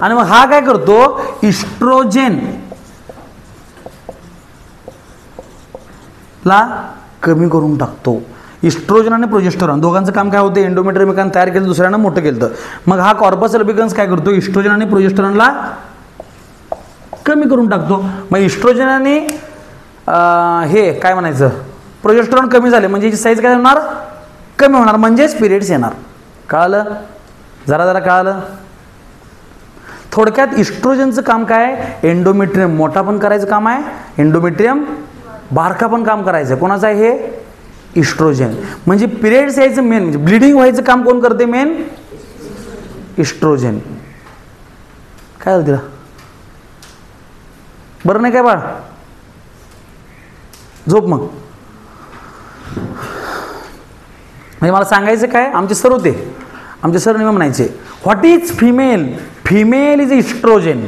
आणि मग हा काय करतो? इस्ट्रोजेन ला कमी करून टाकतो. इस्ट्रोजन आणि प्रोजेस्टेरॉन दोघांचं काम काय होतं? एंडोमेट्रियम एकानं तयार केलं, दुसऱ्यानं मोठं केलं. मग हा कॉर्पस अल्बिकन्स काय करतो? इस्ट्रोजन आणि प्रोजेस्टेरॉनला कमी करून टाकतो. मग इस्ट्रोजन आणि हे काय म्हणायचं? प्रोजेस्टेरॉन कमी झाले म्हणजे याची साईज काय होणार? कमी होणार, म्हणजेच पिरियड्स येणार. कळालं? जरा कळालं? थोडक्यात इस्ट्रोजनचं काम काय? एंडोमेट्रियम मोठा पण करायचं काम आहे, एंडोमेट्रियम बारका पण काम करायचं. कोणाचं आहे हे? इस्ट्रोजन. म्हणजे पिरियड्स यायचं मेन, म्हणजे ब्लिडिंग व्हायचं काम कोण करते? Main oestrogen. काय झालं तिला? बरं नाही काय बाळ? झोप मग. म्हणजे मला सांगायचं काय? आमचे सर होते, आमचे सर नेहमी म्हणायचे, what is female? Female is oestrogen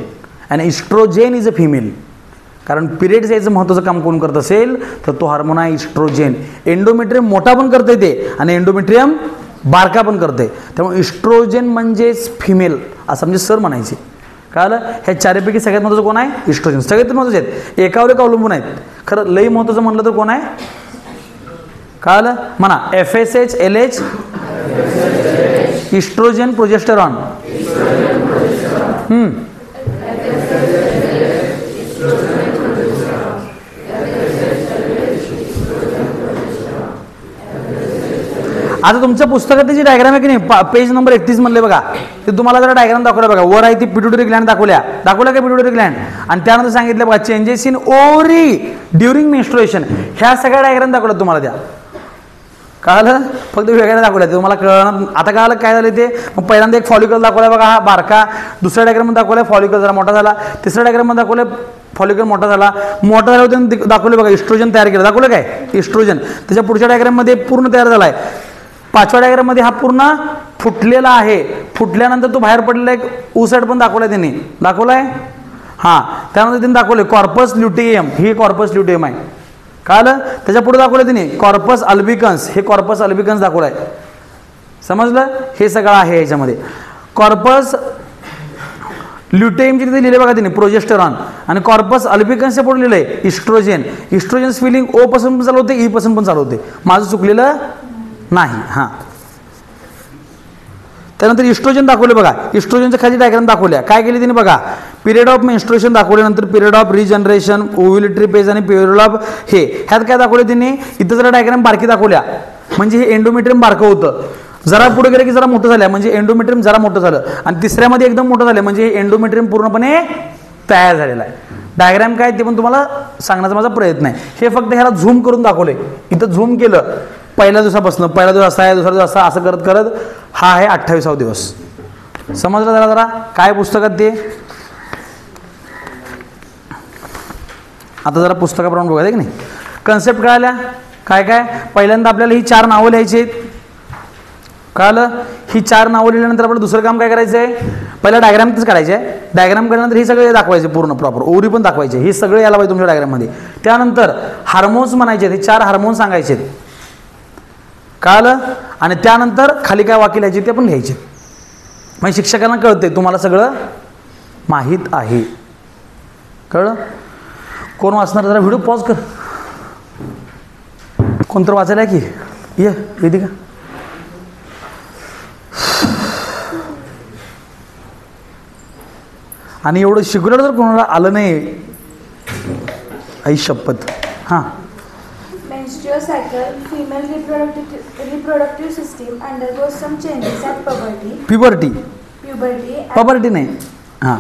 and oestrogen is a female. कारण पिरियड्स यायचं महत्त्वाचं काम कोण करत असेल तर तो हार्मोन आहे इस्ट्रोजन. एंडोमेट्रियम मोठा पण करते ते आणि एंडोमेट्रियम बारका पण करते. त्यामुळे इस्ट्रोजन म्हणजेच फिमेल असं म्हणजे सर म्हणायचे. कळलं? ह्या चारपैकी सगळ्यात महत्त्वाचं कोण आहे? इस्ट्रोजन. सगळ्यात महत्त्वाचे आहेत, एकावर एक अवलंबून आहेत. खरं लई महत्त्वाचं म्हणलं तर कोण आहे? कळलं? म्हणा FSH LH, इस्ट्रोजन प्रोजेस्टेरॉन. आता तुमच्या पुस्तकात जी डायग्राम आहे की नाही, पेज नंबर 31 म्हणले बघा, ते तुम्हाला जरा डायग्राम दाखवल्या बघा. वर आहे ती पिट्युटरी ग्लँड दाखवल्या का पिट्युटरी ग्लँड? आणि त्यानंतर सांगितलं बघा changes in ovary during menstruation. ह्या सगळ्या डायग्राम दाखवल्या तुम्हाला त्या. कळलं? फक्त वेगळ्या दाखवल्या तुम्हाला कळणार. आता कळलं काय झालं ते? मग पहिल्यांदा एक फॉलिकल दाखवला बघा, हा बारका. दुसऱ्या डायग्राम दाखवला फॉलिकल जरा मोठा झाला. तिसऱ्या डायग्राम दाखवलं फॉलिकल मोठा झाल्यावर त्यांनी दाखवले बघा, इस्ट्रोजन तयार केलं, दाखवलं काय इस्ट्रोजन. त्याच्या पुढच्या डायग्राममध्ये पूर्ण तयार झालाय. 5व्या डायग्राममध्ये हा पूर्ण फुटलेला आहे. फुटल्यानंतर तो बाहेर पडलेला एक ऊसाईड पण दाखवलाय त्यांनी, दाखवलाय हा. त्यानंतर त्यांनी दाखवले कॉर्पस ल्युटियम, ही कॉर्पस ल्युटियम आहे. कळलं. त्याच्या पुढे दाखवलं त्यांनी कॉर्पस अल्बिकन्स, हे कॉर्पस अल्बिकन्स दाखवलाय. समजलं. हे सगळं आहे याच्यामध्ये. कॉर्पस ल्युटेयमचे तिथे लिहिले बघा त्यांनी प्रोजेस्टेरॉन, आणि कॉर्पस अल्बिकन्सच्या पुढे लिहिलंय इस्ट्रोजन. इस्ट्रोजन स्पेलिंग ओ पासून पण चालू होते, ई पासून पण चालू होते, माझं चुकलेलं नाही. हां, त्यानंतर इस्ट्रोजन दाखवले बघा. इस्ट्रोजनच्या खाली डायग्राम दाखवल्या. काय केली त्यांनी बघा, पिरियड ऑफ मेन्स्ट्रुएशन दाखवले, नंतर पिरियड ऑफ रिजनरेशन, ओव्युलेटरी फेज आणि पिरियड ऑफ हे. ह्यात काय दाखवले त्यांनी, इथं जरा डायग्राम बारकी दाखवल्या, म्हणजे हे एंडोमेट्रियम बारकं होतं. जरा पुढे गेलं की जरा मोठं झालं, म्हणजे एंडोमेट्रियम जरा मोठं झालं, आणि तिसऱ्यामध्ये एकदम मोठं झालं, म्हणजे हे एंडोमेट्रियम पूर्णपणे तयार झालेला आहे. डायग्राम काय ते पण तुम्हाला सांगण्याचा माझा प्रयत्न आहे. हे फक्त ह्याला झूम करून दाखवले. इथं झूम केलं, पहिल्या दिवसापासून, पहिला दिवस असा आहे, दुसरा दिवस असा, असं करत करत हा आहे 28वा दिवस. समजलं जरा जरा काय पुस्तकात ते. आता जरा पुस्तकाप्रमाणे बघायचं की नाही. कन्सेप्ट कळाल्या काय काय. पहिल्यांदा आपल्याला ही 4 नावं लिहायची आहेत. कळालं. ही 4 नावं लिहिल्यानंतर आपल्याला दुसरं काम काय करायचं आहे, पहिला डायग्रामच काढायचे आहे. डायग्राम काढल्यानंतर हे सगळे दाखवायचे पूर्ण प्रॉपर, ओरी पण दाखवायचे, हे सगळे यायला पाहिजे तुमच्या डायग्राममध्ये. त्यानंतर हार्मोन्स म्हणायचे, हे 4 हार्मोन्स सांगायचे. कळालं. आणि त्यानंतर खाली काय वाक्य लिहायचे ते पण लिहायचे, म्हणजे शिक्षकांना कळते तुम्हाला सगळं माहीत आहे. कळलं. कोण वाचणार, जरा व्हिडिओ पॉज कर, कोणतं वाचायला की ये वेदिका. आणि एवढं शिकवलं जर कोणाला आलं नाही, आई शपथ. हां, menstrual cycle, female reproductive system undergoes some changes at puberty. Puberty नाही. हां,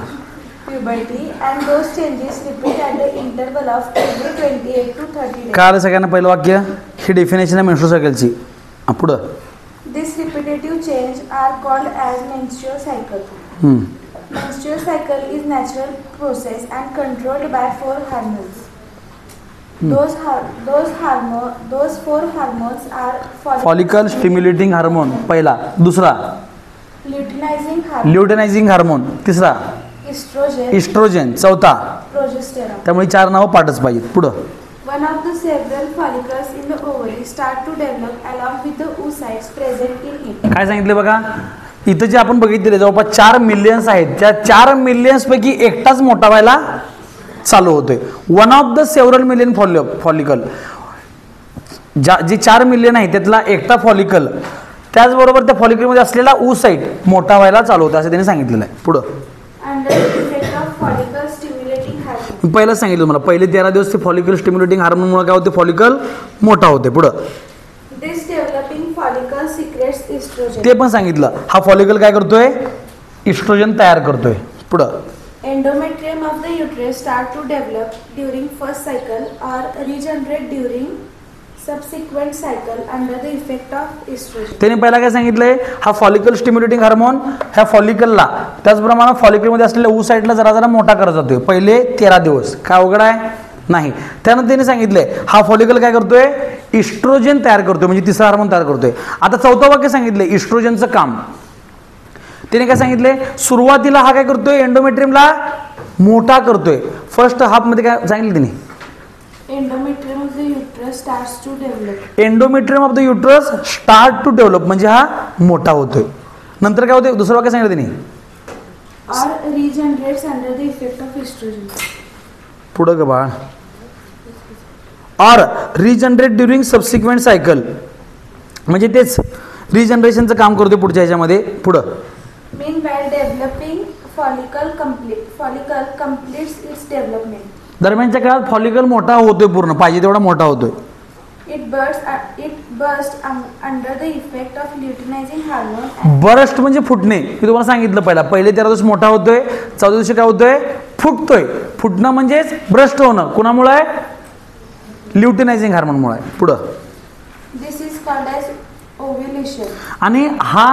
puberty and those changes repeat at the interval of every 28 to 30 days. काय आलं सगळ्यांना पहिलं वाक्य, ही डेफिनेशन आहे मेन्स्ट्रुअल सायकलची. पुढं This repetitive change are called as menstrual cycle. Menstrual cycle is natural process and controlled by 4 hormones. Those 4 hormones are follicle stimulating hormone पहिला, दुसरा ल्युटेनायझिंग हार्मोन, तिसरा इस्ट्रोजन, चौथा progesterone. त्यामुळे 4 नावं पाठच पाहिजेत. पुढं One of the several follicles in the ovary start to develop along with the oocytes present in it. काय सांगितले बघा, इथं जे आपण बघितले जवळपास 4 मिलियन्स आहेत, त्या 4 मिलियन्स पैकी एकटाच मोठा व्हायला चालू होतोय. One of the several million follicle, जे 4 मिलियन आहे त्यातला एकटा फॉलिकल, त्याचबरोबर त्या फॉलिकलमध्ये असलेला oocyte मोठा व्हायला चालू होता असं त्यांनी सांगितलेलं आहे. पुढं पहिलं सांगितलं मला, पहिले 13 दिवस ते फॉलिकल स्टिम्युलेटिंग हार्मोनमुळे काय होते, फॉलिकल मोठा होते. पुढं ते पण सांगितलं, हा फॉलिकल काय करतोय, इस्ट्रोजन तयार करतोय. पुढं Endometrium of the uterus start to develop during first cycle or regenerate during subsequent cycle under the effect of estrogen. त्याने पहिला काय सांगितलंय, हा फॉलिकल स्टिम्युलेटिंग हार्मोन ह्या फॉलिकलला, त्याचप्रमाणे फॉलिकलमध्ये असलेल्या oocyteला जरा जरा मोठा करत जातोय पहिले 13 दिवस. काय अवघड आहे नाही. त्यानंतर त्याने सांगितलंय हा फॉलिकल काय करतोय, इस्ट्रोजन तयार करतोय, म्हणजे तिसरा हार्मोन तयार करतोय. आता 4थं वाक्य सांगितलंय इस्ट्रोजनचं काम. त्याने काय सांगितलंय, सुरुवातीला हा काय करतोय, एंडोमेट्रियमला मोठा करतोय. फर्स्ट हाफ मध्ये काय सांगितलं त्याने, Endometrium of the uterus starts to develop. Endometrium of the uterus start to develop, म्हणजे हा मोठा होतोय. नंतर काय होते, दुसरं वाक्य सांगितलं त्यांनी, or regenerates under the effect of estrogen. पुढं ग बाळ, or regenerate during subsequent cycle, म्हणजे तेच रिजनरेशनचं काम करतोय पुढच्या ह्याच्यामध्ये. पुढं Meanwhile, developing follicle completes its development. दरम्यानच्या काळात फॉलिकल मोठा होतोय, पूर्ण पाहिजे तेवढा मोठा होतोय. It bursts under the effect of luteinizing hormone. Burst म्हणजे फुटणे, मी तुम्हाला सांगितलं पहिले 13 दिवस मोठा होतोय, 14 दिवशी काय होतोय, फुटतोय. फुटणं म्हणजेच ब्रस्ट होणं, कुणामुळे आहे, ल्युटेनायझिंग हार्मोनमुळे. पुढं This is called as ovulation. आणि हा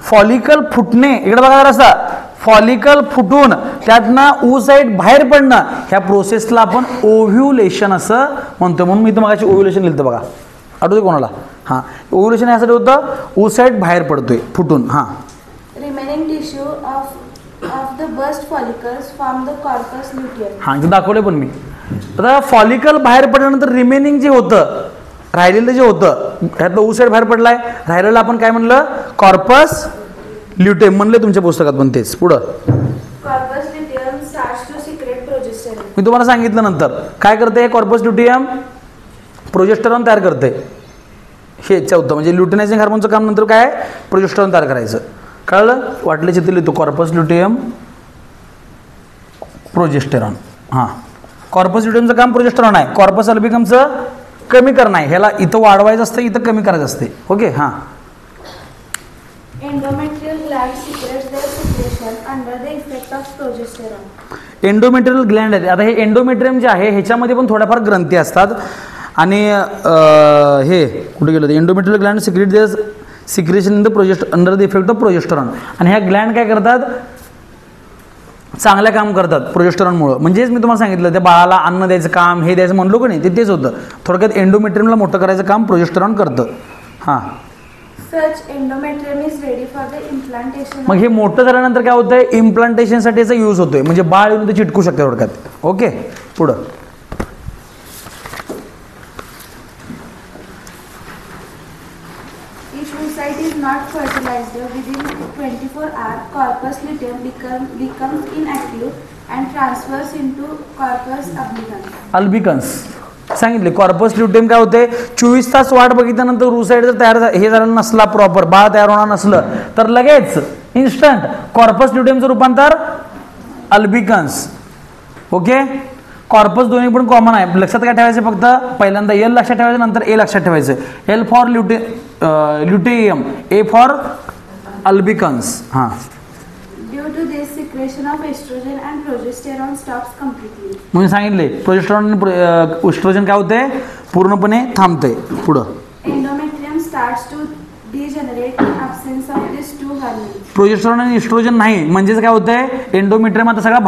फॉलिकल फुटणे, इकडे बघा जरा, फॉलिकल फुटून त्यातनं oocyte बाहेर पडणं, ह्या प्रोसेसला आपण ओव्ह्युलेशन असं म्हणतो. म्हणून मी तुम्हाला ओव्ह्युलेशन लिहिलं बघा, आठवते कोणाला? हां, ओव्ह्युलेशन यासाठी होतं oocyte बाहेर पडतोय फुटून. हां, Remaining tissue of the burst follicles form the corpus luteum. हां, इथं दाखवले पण मी. आता फॉलिकल बाहेर पडल्यानंतर रिमेनिंग जे होतं, राहिलेलं जे होतं, ह्यातलं oocyte बाहेर पडलाय, राहिलेलं आपण काय म्हणलं? कॉर्पस ल्युटेम म्हणले तुमच्या पुस्तकात पण तेच. पुढं Corpus luteum starts to secrete progesterone. मी तुम्हाला सांगितलं नंतर काय करते कॉर्पस ल्युटियम? प्रोजेस्टेरॉन तयार करते. हे चौथं म्हणजे ल्युटिनायझिंग हार्मोनचं काम नंतर काय? प्रोजेस्टेरॉन तयार करायचं. कळलं? वाटले चित्र लिहितो कॉर्पस ल्युटियम प्रोजेस्टेरॉन. हां, कॉर्पस ल्युटियमचं काम प्रोजेस्टेरॉन आहे. कॉर्पस अल्बिकमचं कमी करणं आहे. ह्याला इथं वाढवायचं असतं, इथं कमी करायचं असते. ओके. हां, Endometrial gland secretes their secretion under the effect of progesterone. Endometrial Gland आहे. आता हे एंडोमेट्रियम जे आहे ह्याच्यामध्ये पण थोड्याफार ग्रंथी असतात आणि हे कुठे गेलं? Endometrial Gland secretion in the under the effect of progesterone. आणि ह्या ग्लँड काय करतात? चांगलं काम करतात प्रोजेस्टेरॉनमुळं. म्हणजेच मी तुम्हाला सांगितलं त्या बाळाला अन्न द्यायचं काम, हे द्यायचं म्हणलो का नाही, ते तेच होतं. थोडक्यात एंडोमेट्रियमला मोठं करायचं काम प्रोजेस्टेरॉन करतं. हां, Such endometrium is ready for the implantation. मग हे मोठं झाल्यानंतर काय होतंय? इम्प्लांटेशनसाठी याचा यूज होतोय. म्हणजे बाळ येऊन ते चिटकू शकते थोडक्यात. ओके. पुढं If oocyte is not fertilized within 24 hours, corpus luteum becomes inactive and transfers into corpus albicans. Albicans सांगितले. कॉर्पस ल्युटियम काय होते? 24 तास वाट बघितल्यानंतर oocyte जर तयार हे झालं नसला, प्रॉपर बाळ तयार होणार नसलं तर लगेच इन्स्टंट कॉर्पस ल्युटियमचं रूपांतर अल्बिकन्स. ओके. कॉर्पस दोन्ही पण कॉमन आहे. लक्षात काय ठेवायचं? फक्त पहिल्यांदा एल लक्षात ठेवायचं, नंतर ए लक्षात ठेवायचं. L for luteum, A for albicans. हां, Due to this, secretion of estrogen and progesterone stops completely. म्हणून सांगितले प्रोजेस्टेरॉन आणि एस्ट्रोजन काय होते? पूर्णपणे थांबते. पुढं Endometrium starts to degenerate in absence of these two hormones. Progesterone आणि एस्ट्रोजन नाही म्हणजेच काय होतंय? एंडोमेट्रियम आता सगळा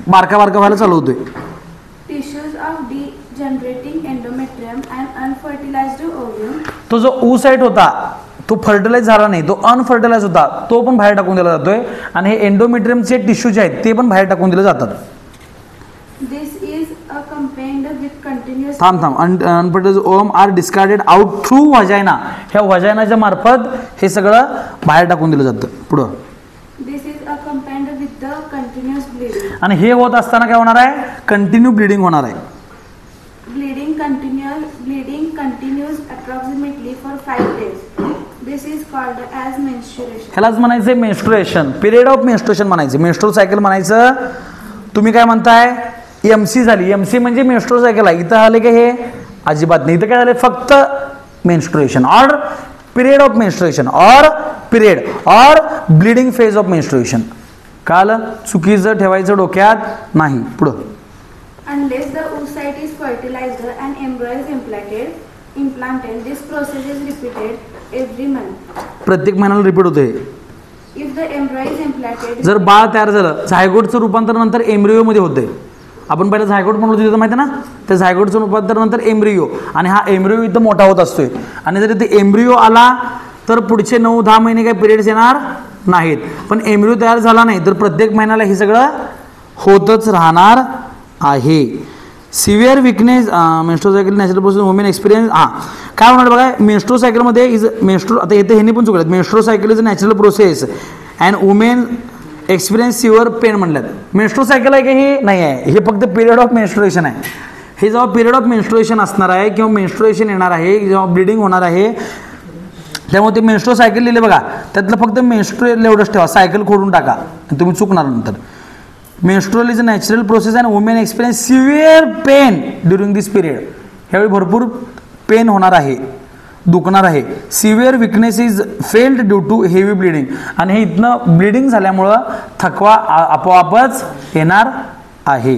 बारका व्हायला चालू होतोय. Tissues of degenerating endometrium and unfertilized ovum. तो जो oocyte होता तो फर्टिलाइज झाला नाही, तो अनफर्टिलाइज होता, तो पण बाहेर टाकून दिला जातोय. आणि हे एंडोमेट्रियमचे टिश्यू जे आहेत ते पण बाहेर टाकून दिले जातात. This is accompanied with continuous. थांब unfertilise ovum are discarded out through vagina. ह्या व्हाजायनाच्या मार्फत हे सगळं बाहेर टाकून दिलं जातं. पुढं This is accompanied with the continuous bleeding. आणि हे होत असताना काय होणार आहे? कंटिन्यू ब्लिडिंग होणार आहे. Bleeding continues approximately for 5 days. This is called as menstruation. ह्यालाच म्हणायचं मेन्स्ट्रुएशन, पिरियड ऑफ मेन्स्ट्रुएशन म्हणायचं, मेन्स्ट्रुअल सायकल म्हणायचं. तुम्ही काय म्हणताय? एमसी झाली. एमसी म्हणजे मेन्स्ट्रुअल सायकल आहे. इथं आले का हे? अजिबात नाही. इथं काय झालं? फक्त menstruation or period of menstruation or period or bleeding phase of menstruation. कळलं? चुकीचं ठेवायचं डोक्यात नाही. पुढं Unless the oocyte is fertilized and embryo is implanted, this process is repeated every month. प्रत्येक महिन्याला रिपीट होते. If the embryo is implanted, जर बाळ तयार झालं, झायगोटचं रूपांतर नंतर एम्ब्रिओमध्ये होते. आपण पहिलं झायगोट म्हणलो तिथं माहिती ना, त्या झायगोटचं रूपांतर नंतर एम्ब्रिओ, आणि हा एम्ब्रिओ इथं मोठा होत असतोय. आणि जर इथे एम्ब्रिओ आला तर पुढचे 9-10 महिने काही पिरियड्स येणार नाहीत. पण एम्ब्रिओ तयार झाला नाही तर प्रत्येक महिन्याला हे सगळं होतच राहणार आहे. Severe weakness menstrual cycle natural process women experience. हां, काय होणार बघा? मेन्स्ट्रुअल सायकलमध्ये इज मेन्स्ट्रुअल, आता इथे ह्यांनी पण चुकलं. Menstrual cycle is a natural process and women experience severe pain म्हणल्यात. मेन्स्ट्रुअल सायकल आहे की हे नाही आहे, हे फक्त पिरियड ऑफ मेन्स्ट्रुएशन आहे. हे जेव्हा पिरियड ऑफ मेन्स्ट्रुएशन असणार आहे किंवा मेन्स्ट्रुएशन येणार आहे, जेव्हा ब्लिडिंग होणार आहे, त्यामुळे ते मेन्स्ट्रुअल सायकल लिहिले बघा, त्यातलं फक्त मेन्स्ट्रुअल एवढंच ठेवा, सायकल खोडून टाका, तुम्ही चुकणार नंतर. Menstrual is a natural process and women experience severe pain during this period. ह्यावेळी भरपूर पेन होणार आहे, दुखणार आहे. Severe weakness is felt due to heavy bleeding. आणि हे इथनं ब्लिडिंग झाल्यामुळं थकवा आपोआपच येणार आहे.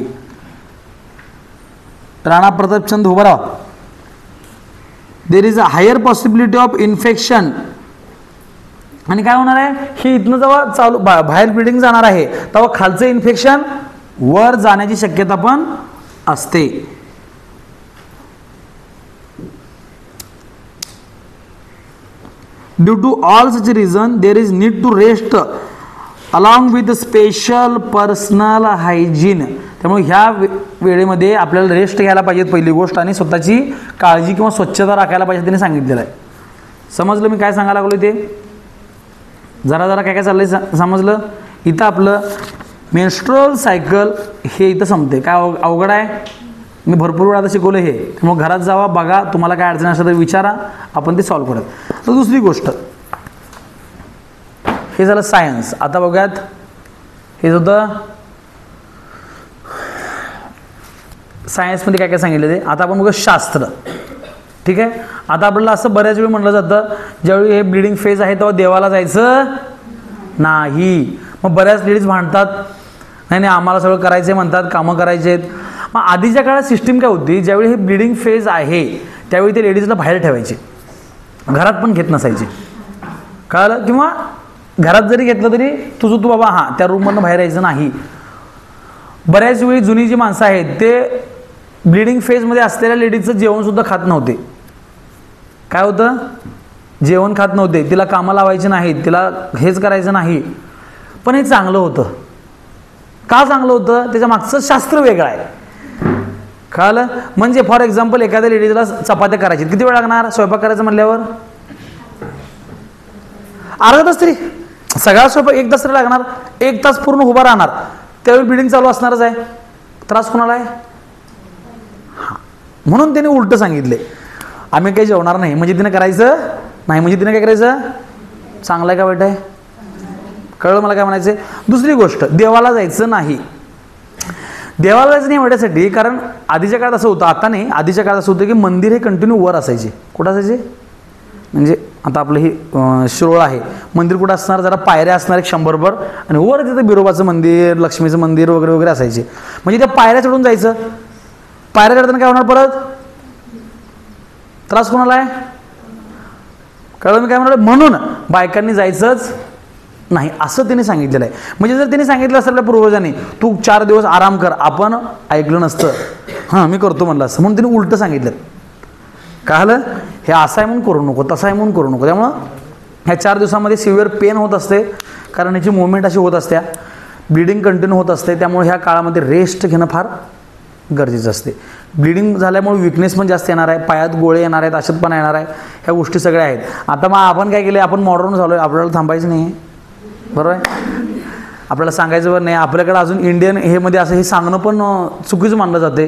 राणा प्रतापचंद उभा राहा. There is a higher possibility of infection आणि काय होणार आहे, हे इथनं जेव्हा चालू बाहेर ब्लिडिंग जाणार आहे तेव्हा खालचं इन्फेक्शन वर जाण्याची शक्यता पण असते. Due to all such reason there is need to rest along with special personal hygiene. त्यामुळे ह्या वेळेमध्ये आपल्याला रेस्ट घ्यायला पाहिजे पहिली गोष्ट, आणि स्वतःची काळजी किंवा स्वच्छता राखायला पाहिजे त्यांनी सांगितलेलं आहे. समजलं मी काय सांगायला लागलो ते? जरा जरा काय काय चाललंय समजलं? इथं आपलं मेन्स्ट्रुअल सायकल हे इथं संपते. काय अवघड आहे? मी भरपूर वेळा आता शिकवलं हे. त्यामुळे घरात जावा, बघा, तुम्हाला काय अडचण असेल तर विचारा, आपण ते सॉल्व्ह करूया. तर दुसरी गोष्ट, हे झालं सायन्स. आता बघूयात, हे होतं सायन्समध्ये काय काय सांगितलं ते. आता आपण बघूया शास्त्र. ठीक आहे. आता आपल्याला असं बऱ्याच वेळ म्हटलं जातं, ज्यावेळी हे ब्लिडिंग फेज आहे तेव्हा देवाला जायचं नाही. मग बऱ्याच लेडीज भांडतात, नाही नाही आम्हाला सगळं करायचं आहे म्हणतात, कामं करायचे आहेत. मग आधीच्या काळात सिस्टीम काय होती, ज्यावेळी हे ब्लिडिंग फेज आहे त्यावेळी ते लेडीजला बाहेर ठेवायचे, घरात पण घेत नसायचे. कळलं? किंवा घरात जरी घेतलं तरी तुझं तू बाबा हां त्या रूममधनं बाहेर यायचं नाही. बऱ्याच वेळी जुनी जी माणसं आहेत ते ब्लिडिंग फेजमध्ये असलेल्या लेडीजचं जेवणसुद्धा खात नव्हते. काय होतं? जेवण खात नव्हते, तिला कामं लावायची नाहीत, तिला हेच करायचं नाही. पण हे चांगलं होतं. का चांगलं होतं? त्याच्या मागचं शास्त्र वेगळं आहे. कळलं? म्हणजे फॉर एक्झाम्पल एखाद्या लेडीजला चपात्या करायची, किती वेळ लागणार स्वयंपाक करायचं म्हणल्यावर? अर्धा तास तरी. सगळा स्वयंपाक 1 तास तरी लागणार. 1 तास पूर्ण उभा राहणार, त्यावेळी ब्लिडिंग चालू असणारच आहे. त्रास कोणाला आहे? हां, म्हणून त्याने उलटं सांगितले, आम्ही काही जेवणार नाही म्हणजे तिने करायचं नाही. म्हणजे तिने काय करायचं? चांगलं आहे का वाईट आहे? कळलं मला काय म्हणायचं? दुसरी गोष्ट, देवाला जायचं नाही. देवाला जायचं नाही एवढ्यासाठी, कारण आधीच्या काळात असं होतं, आता नाही, आधीच्या काळात असं होतं की मंदिर हे कंटिन्यू वर असायचे. कुठं असायचे? म्हणजे आता आपलं हे शिरोळ आहे, मंदिर कुठं असणार? जरा पायऱ्या असणार 100 भर, आणि वर तिथं बिरोबाचं मंदिर, लक्ष्मीचं मंदिर वगैरे वगैरे असायचे. म्हणजे त्या पायऱ्या चढून जायचं. पायऱ्या चढताना काय होणार? परत त्रास कोणाला आहे? कळलं मी काय म्हणाल? म्हणून बायकांनी जायचंच नाही असं त्यांनी सांगितलेलं आहे. म्हणजे जर त्यांनी सांगितलं असेल पूर्वजांनी तू 4 दिवस आराम कर, आपण ऐकलं नसतं. हां मी करतो म्हणलं असतं, म्हणून त्यांनी उलटं सांगितलं. काय झालं? हे असं आहे म्हणून करू नको, तसं आहे म्हणून करू नको. त्यामुळं ह्या 4 दिवसामध्ये सिव्हिअर पेन होत असते, कारण याची मुवमेंट अशी होत असते, ब्लिडिंग कंटिन्यू होत असते. त्यामुळे ह्या काळामध्ये रेस्ट घेणं फार गरजेचं असते. ब्लिडिंग झाल्यामुळे विकनेस पण जास्त येणार आहे, पायात गोळे येणार आहेत, अशक्तपणा येणार आहे, ह्या गोष्टी सगळ्या आहेत. आता मग आपण काय केलं? आपण मॉडर्न झालो आहे, आपल्याला थांबायचं नाही. बरोबर आहे? आपल्याला सांगायचं बरं नाही. आपल्याकडे अजून इंडियन हे मध्ये असं हे सांगणं पण चुकीचं मानलं जाते.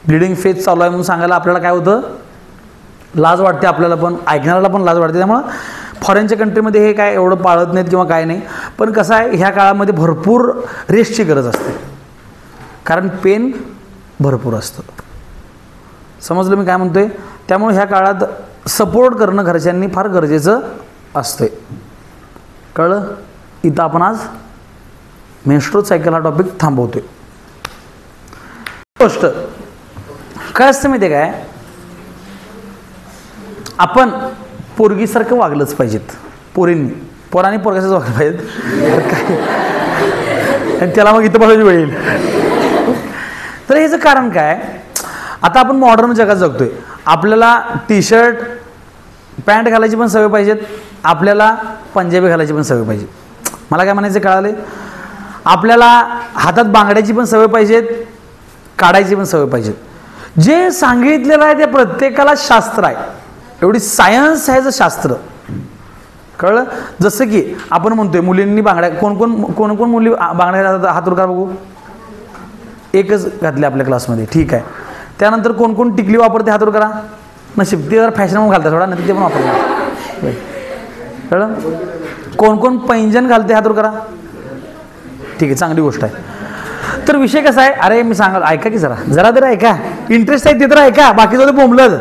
ब्लिडिंग फेज चालू आहे म्हणून सांगायला आपल्याला काय होतं? लाज वाटते आपल्याला, पण ऐकणाऱ्याला पण लाज वाटते. त्यामुळं फॉरेनच्या कंट्रीमध्ये हे काय एवढं पाळत नाहीत किंवा काय नाही. पण कसं आहे, ह्या काळामध्ये भरपूर रेस्टची गरज असते, कारण पेन भरपूर असतं. समजलं मी काय म्हणतोय? त्यामुळे ह्या काळात सपोर्ट करणं घरच्यांनी फार गरजेचं असते. कळलं? इथं आपण आज मेन्स्ट्रुअल सायकल हा टॉपिक थांबवतोय. गोष्ट काय असतं माहिती आहे काय? आपण पोरगीसारखं वागलंच पाहिजेत. पोरांनी पोरगासारखं वागलं पाहिजेत. त्याला मग इथं बसायची वेळ येईल. तर ह्याचं कारण काय? आता आपण मॉडर्न जगात जगतोय. आपल्याला टी शर्ट पॅन्ट घालायची पण सवय पाहिजेत, आपल्याला पंजाबी घालायची पण सवय पाहिजे. मला काय म्हणायचं कळाले? आपल्याला हातात बांगड्याची पण सवय पाहिजेत, काढायची पण सवय पाहिजेत. जे सांगितलेलं आहे ते प्रत्येकाला शास्त्र आहे. एवढी सायन्स आहे शास्त्र. कळलं? जसं की आपण म्हणतोय मुलींनी बांगड्या, कोण कोण मुली बांगड्या घालतात? हात वर करा बघू. एकच घातले आपल्या क्लासमध्ये, ठीक आहे. त्यानंतर कोण कोण टिकली वापरते? हात वर करा. नशीब ते जरा फॅशन म्हणून घालतात, थोडा नाही ते पण वापरतात. कळलं? कोण कोण पैंजण घालते? हात वर करा. ठीक आहे, चांगली गोष्ट आहे. तर विषय कसा आहे? अरे मी सांगा, ऐका की जरा तरी ऐका. इंटरेस्ट आहे ते तर ऐका, बाकीचं ते बोंबलत.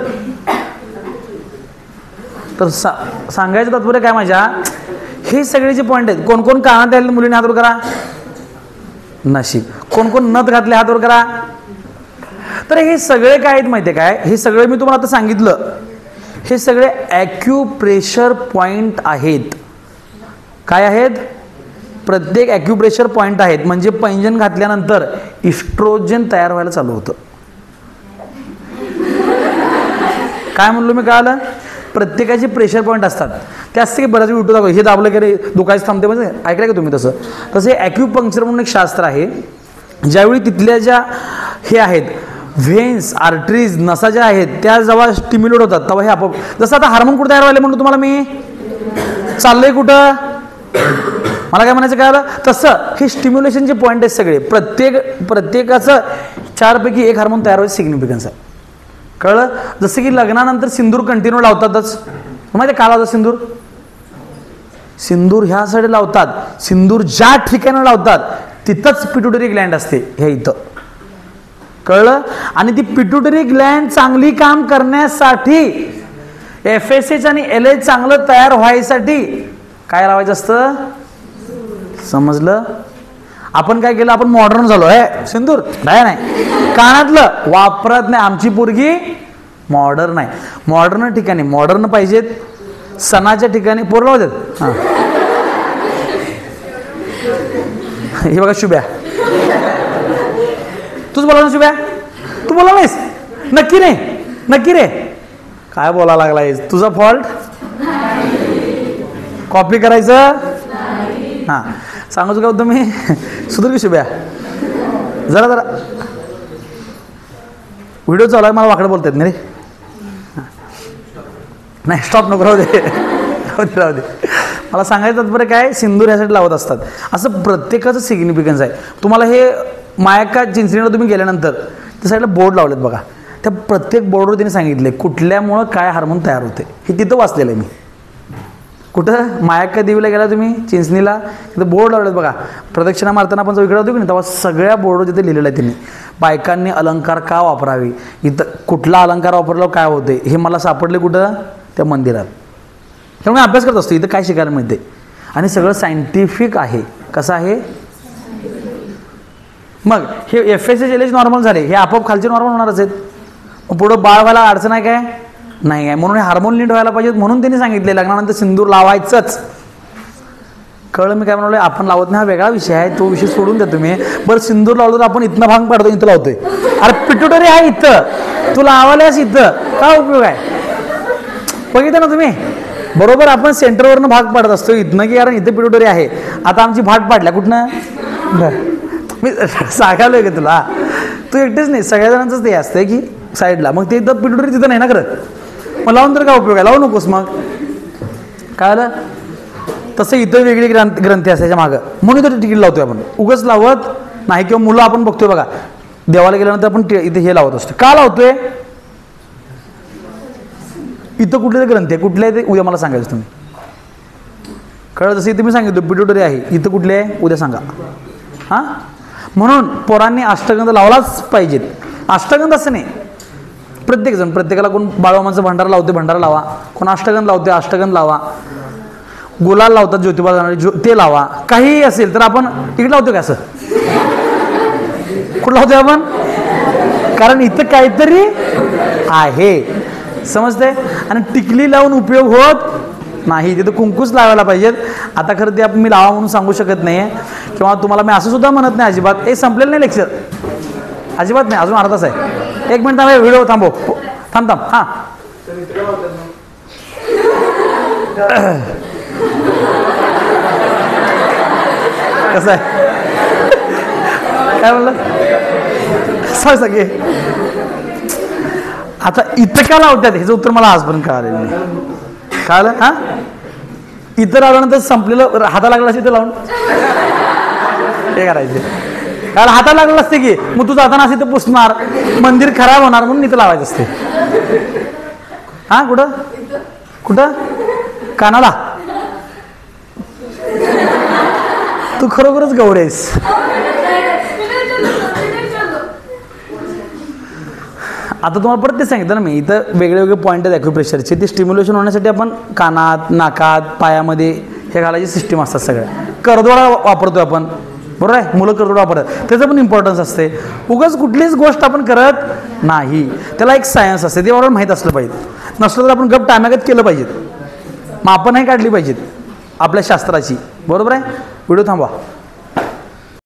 तर सांगायचं तात्पर्य काय माझ्या, हे सगळे जे पॉईंट आहेत. कोण कोण कानात आलेल्या मुलीने हात वर करा. नशीब. कोण कोण नथ घातले? हात वर करा. तर हे सगळे काय आहेत माहिती आहे काय? हे सगळे मी तुम्हाला आता सांगितलं, हे सगळे ॲक्युप्रेशर पॉईंट आहेत. काय आहेत? प्रत्येक ॲक्युप्रेशर पॉईंट आहेत, म्हणजे पैंजण घातल्यानंतर इस्ट्रोजन तयार व्हायला चालू होतं. काय म्हणलो मी? कळालं? प्रत्येकाचे प्रेशर पॉईंट असतात. ते असते की बऱ्याच वेळ उठू दाखव, हे दाबलं की रे दुखायचं थांबते, म्हणजे ऐकलं का तुम्ही तसं? तसे ॲक्युपंक्चर म्हणून एक शास्त्र आहे. ज्यावेळी तिथल्या ज्या हे आहेत व्हेन्स, आर्टरीज, नसा ज्या आहेत त्या जेव्हा स्टिम्युलेट होतात तेव्हा हे आपोआप, जसं आता हार्मोन कुठं तयार व्हायला म्हणतो तुम्हाला मी, चाललंय कुठं, मला काय म्हणायचं काय आलं, तसं हे स्टिम्युलेशनचे पॉईंट आहेत सगळे. प्रत्येकाचं 4 पैकी 1 हार्मोन तयार व्हायचं सिग्निफिकन्स आहे. कळलं? जसं की लग्नानंतर सिंदूर कंटिन्यू लावतातच, माहिती का लावतात सिंदूर? सिंदूर ह्यासाठी लावतात, सिंदूर ज्या ठिकाणी लावतात तिथंच पिट्युटरी ग्लँड असते, हे इथं. कळलं? आणि ती पिट्युटरी ग्लँड चांगली काम करण्यासाठी, FSH आणि LH चांगलं तयार व्हायसाठी काय लावायचं असतं? समजलं? आपण काय केलं? आपण मॉडर्न झालो आहे. सिंदूर नाही, कानातलं वापरत नाही. आमची पोरगी मॉडर्न आहे. मॉडर्न ठिकाणी मॉडर्न पाहिजेत, सणाच्या ठिकाणी पोरं लावतात. हां, हे बघा शुभ्या, तूच बोला ना शुभ्या, तू बोला नाहीस? नक्की रे, नक्की रे, काय बोला लागलायस? तुझा फॉल्ट? कॉपी करायचं? हां, सांगू का तुम्ही? सुधर की शुभ्या, जरा जरा व्हिडिओ चालू आहे, मला वाकडं बोलतात नाही रे. नाही स्टॉप नको, राहू दे राहू दे. मला सांगायचं तात्पर्य काय, सिंदूर ह्यासाठी लावत असतात. असं प्रत्येकाचं सिग्निफिकन्स आहे. तुम्हाला हे मायका चिंचणीला तुम्ही गेल्यानंतर त्या साईडला बोर्ड लावलेत बघा, त्या प्रत्येक बोर्डवर त्यांनी सांगितले कुठल्यामुळं काय हार्मोन तयार होते, हे तिथं वाचलेलं आहे मी. कुठं? मायका देवीला गेला तुम्ही चिंचणीला, तिथं बोर्ड लावलेत बघा. प्रदक्षिणा मारताना आपण जो इकडे होतो की नाही तेव्हा सगळ्या बोर्डवर तिथे लिहिलेलं आहे त्यांनी. बायकांनी अलंकार का वापरावे, इथं कुठला अलंकार वापरल्यावर काय होते, हे मला सापडले कुठं? त्या मंदिरात. त्यामुळे अभ्यास करत असतो, इथं काय शिकायला मिळते. आणि सगळं सायंटिफिक आहे. कसं आहे? मग हे FSH LH नॉर्मल झाले, हे आपोआप खालचे नॉर्मल होणारच आहेत. मग पुढं बाळ व्हायला अडचण आहे काय? नाही आहे. म्हणून हे हार्मोन नीट व्हायला पाहिजेत, म्हणून त्यांनी सांगितले लग्नानंतर सिंदूर लावायचंच. कळलं मी काय म्हणाले? आपण लावत नाही हा वेगळा विषय आहे, तो विषय सोडून द्या तुम्ही. बरं, सिंदूर लावलं तर आपण इथनं भांग पाडतो, इथं लावतोय. अरे पिट्युटरी आहे इथं, तू लावायलास इथं, काय उपयोग आहे? बघितलं ना तुम्ही? बरोबर आपण सेंटरवरनं भाग पाडत असतो इथनं, की कारण इथं पिट्युटरी आहे. आता आमची भाग पाडल्या कुठनं? मी सांगायलोय का तुला? तू एकटेच नाही, सगळ्या जणांचंच ते असतंय की साईडला, मग ते इथं पिट्युटरी तिथं नाही ना खरं. मग लावून तर काय उपयोग आहे? लावू नकोस मग. काय आलं? तसं इथं वेगळी ग्रंथी असायच्या मागं, म्हणून इथं तिकीट लावतोय आपण, उगाच लावत नाही. किंवा मुलं आपण बघतोय बघा, देवाला गेल्यानंतर आपण इथे हे लावत असतो. का लावतोय? इथं कुठले ग्रंथी आहे, कुठले आहे ते उद्या मला सांगायचं तुम्ही. कळलं? जसं इथे मी सांगितलं पिट्युटरी आहे, इथं कुठले आहे उद्या सांगा. हां, म्हणून पोरांनी अष्टगंध लावलाच पाहिजेत. अष्टगंध असं नाही, प्रत्येकजण, प्रत्येकाला कोण बाळमामाचं भंडारा लावते, भंडारा लावा. कोण अष्टगंध लावते, अष्टगंध लावा. गुलाल लावतात ज्योतिबा जाणारे, ते लावा. काहीही असेल तर आपण इकडे लावतो का? असं कुठं लावतोय आपण? कारण इथं काहीतरी आहे, समजते? आणि टिकली लावून उपयोग होत नाही, तिथं कुंकूच लावायला पाहिजेत. आता खरं ते आपण मी लावा म्हणून सांगू शकत नाही आहे, किंवा तुम्हाला मी असं सुद्धा म्हणत नाही अजिबात. हे संपलेलं नाही लेक्चर, अजिबात नाही, अजून अर्धा तास आहे. 1 मिनिट थांब, व्हिडिओ थांबव, थांब. हां, कसं आहे? काय म्हणलं? सगळे आता इथं का लावतात ह्याचं उत्तर मला आजपर्यंत कळालेलं नाही. कळलं? हां, इथं लावल्यानंतर संपलेलं हाता लागला असेल तर लावून हे करायचे. कारण हाता लागलं असते की मग तू जाताना असेल तर पुसणार, मंदिर खराब होणार, म्हणून इथं लावायचं असते. हां, कुठं कुठं? कानाला? तू खरोखरच गवड आहेस. आता तुम्हाला परत ते सांगितलं ना मी, इथं वेगळे वेगळे पॉईंट आहेत ॲक्युप्रेशरचे. ते स्टिम्युलेशन होण्यासाठी आपण कानात, नाकात, पायामध्ये हे घालायची सिस्टीम असतात सगळ्या. करदोडा वापरतोय आपण, बरोबर आहे? मुलं करदोडा वापरतात, त्याचं पण इम्पॉर्टन्स असते. उगाच कुठलीच गोष्ट आपण करत नाही, त्याला एक सायन्स असते, ते बरोबर माहीत असलं पाहिजे. नसलं तर आपण गप टायमागत केलं पाहिजे, मापं नाही काढली पाहिजेत आपल्या शास्त्राची. बरोबर आहे. व्हिडिओ थांबवा.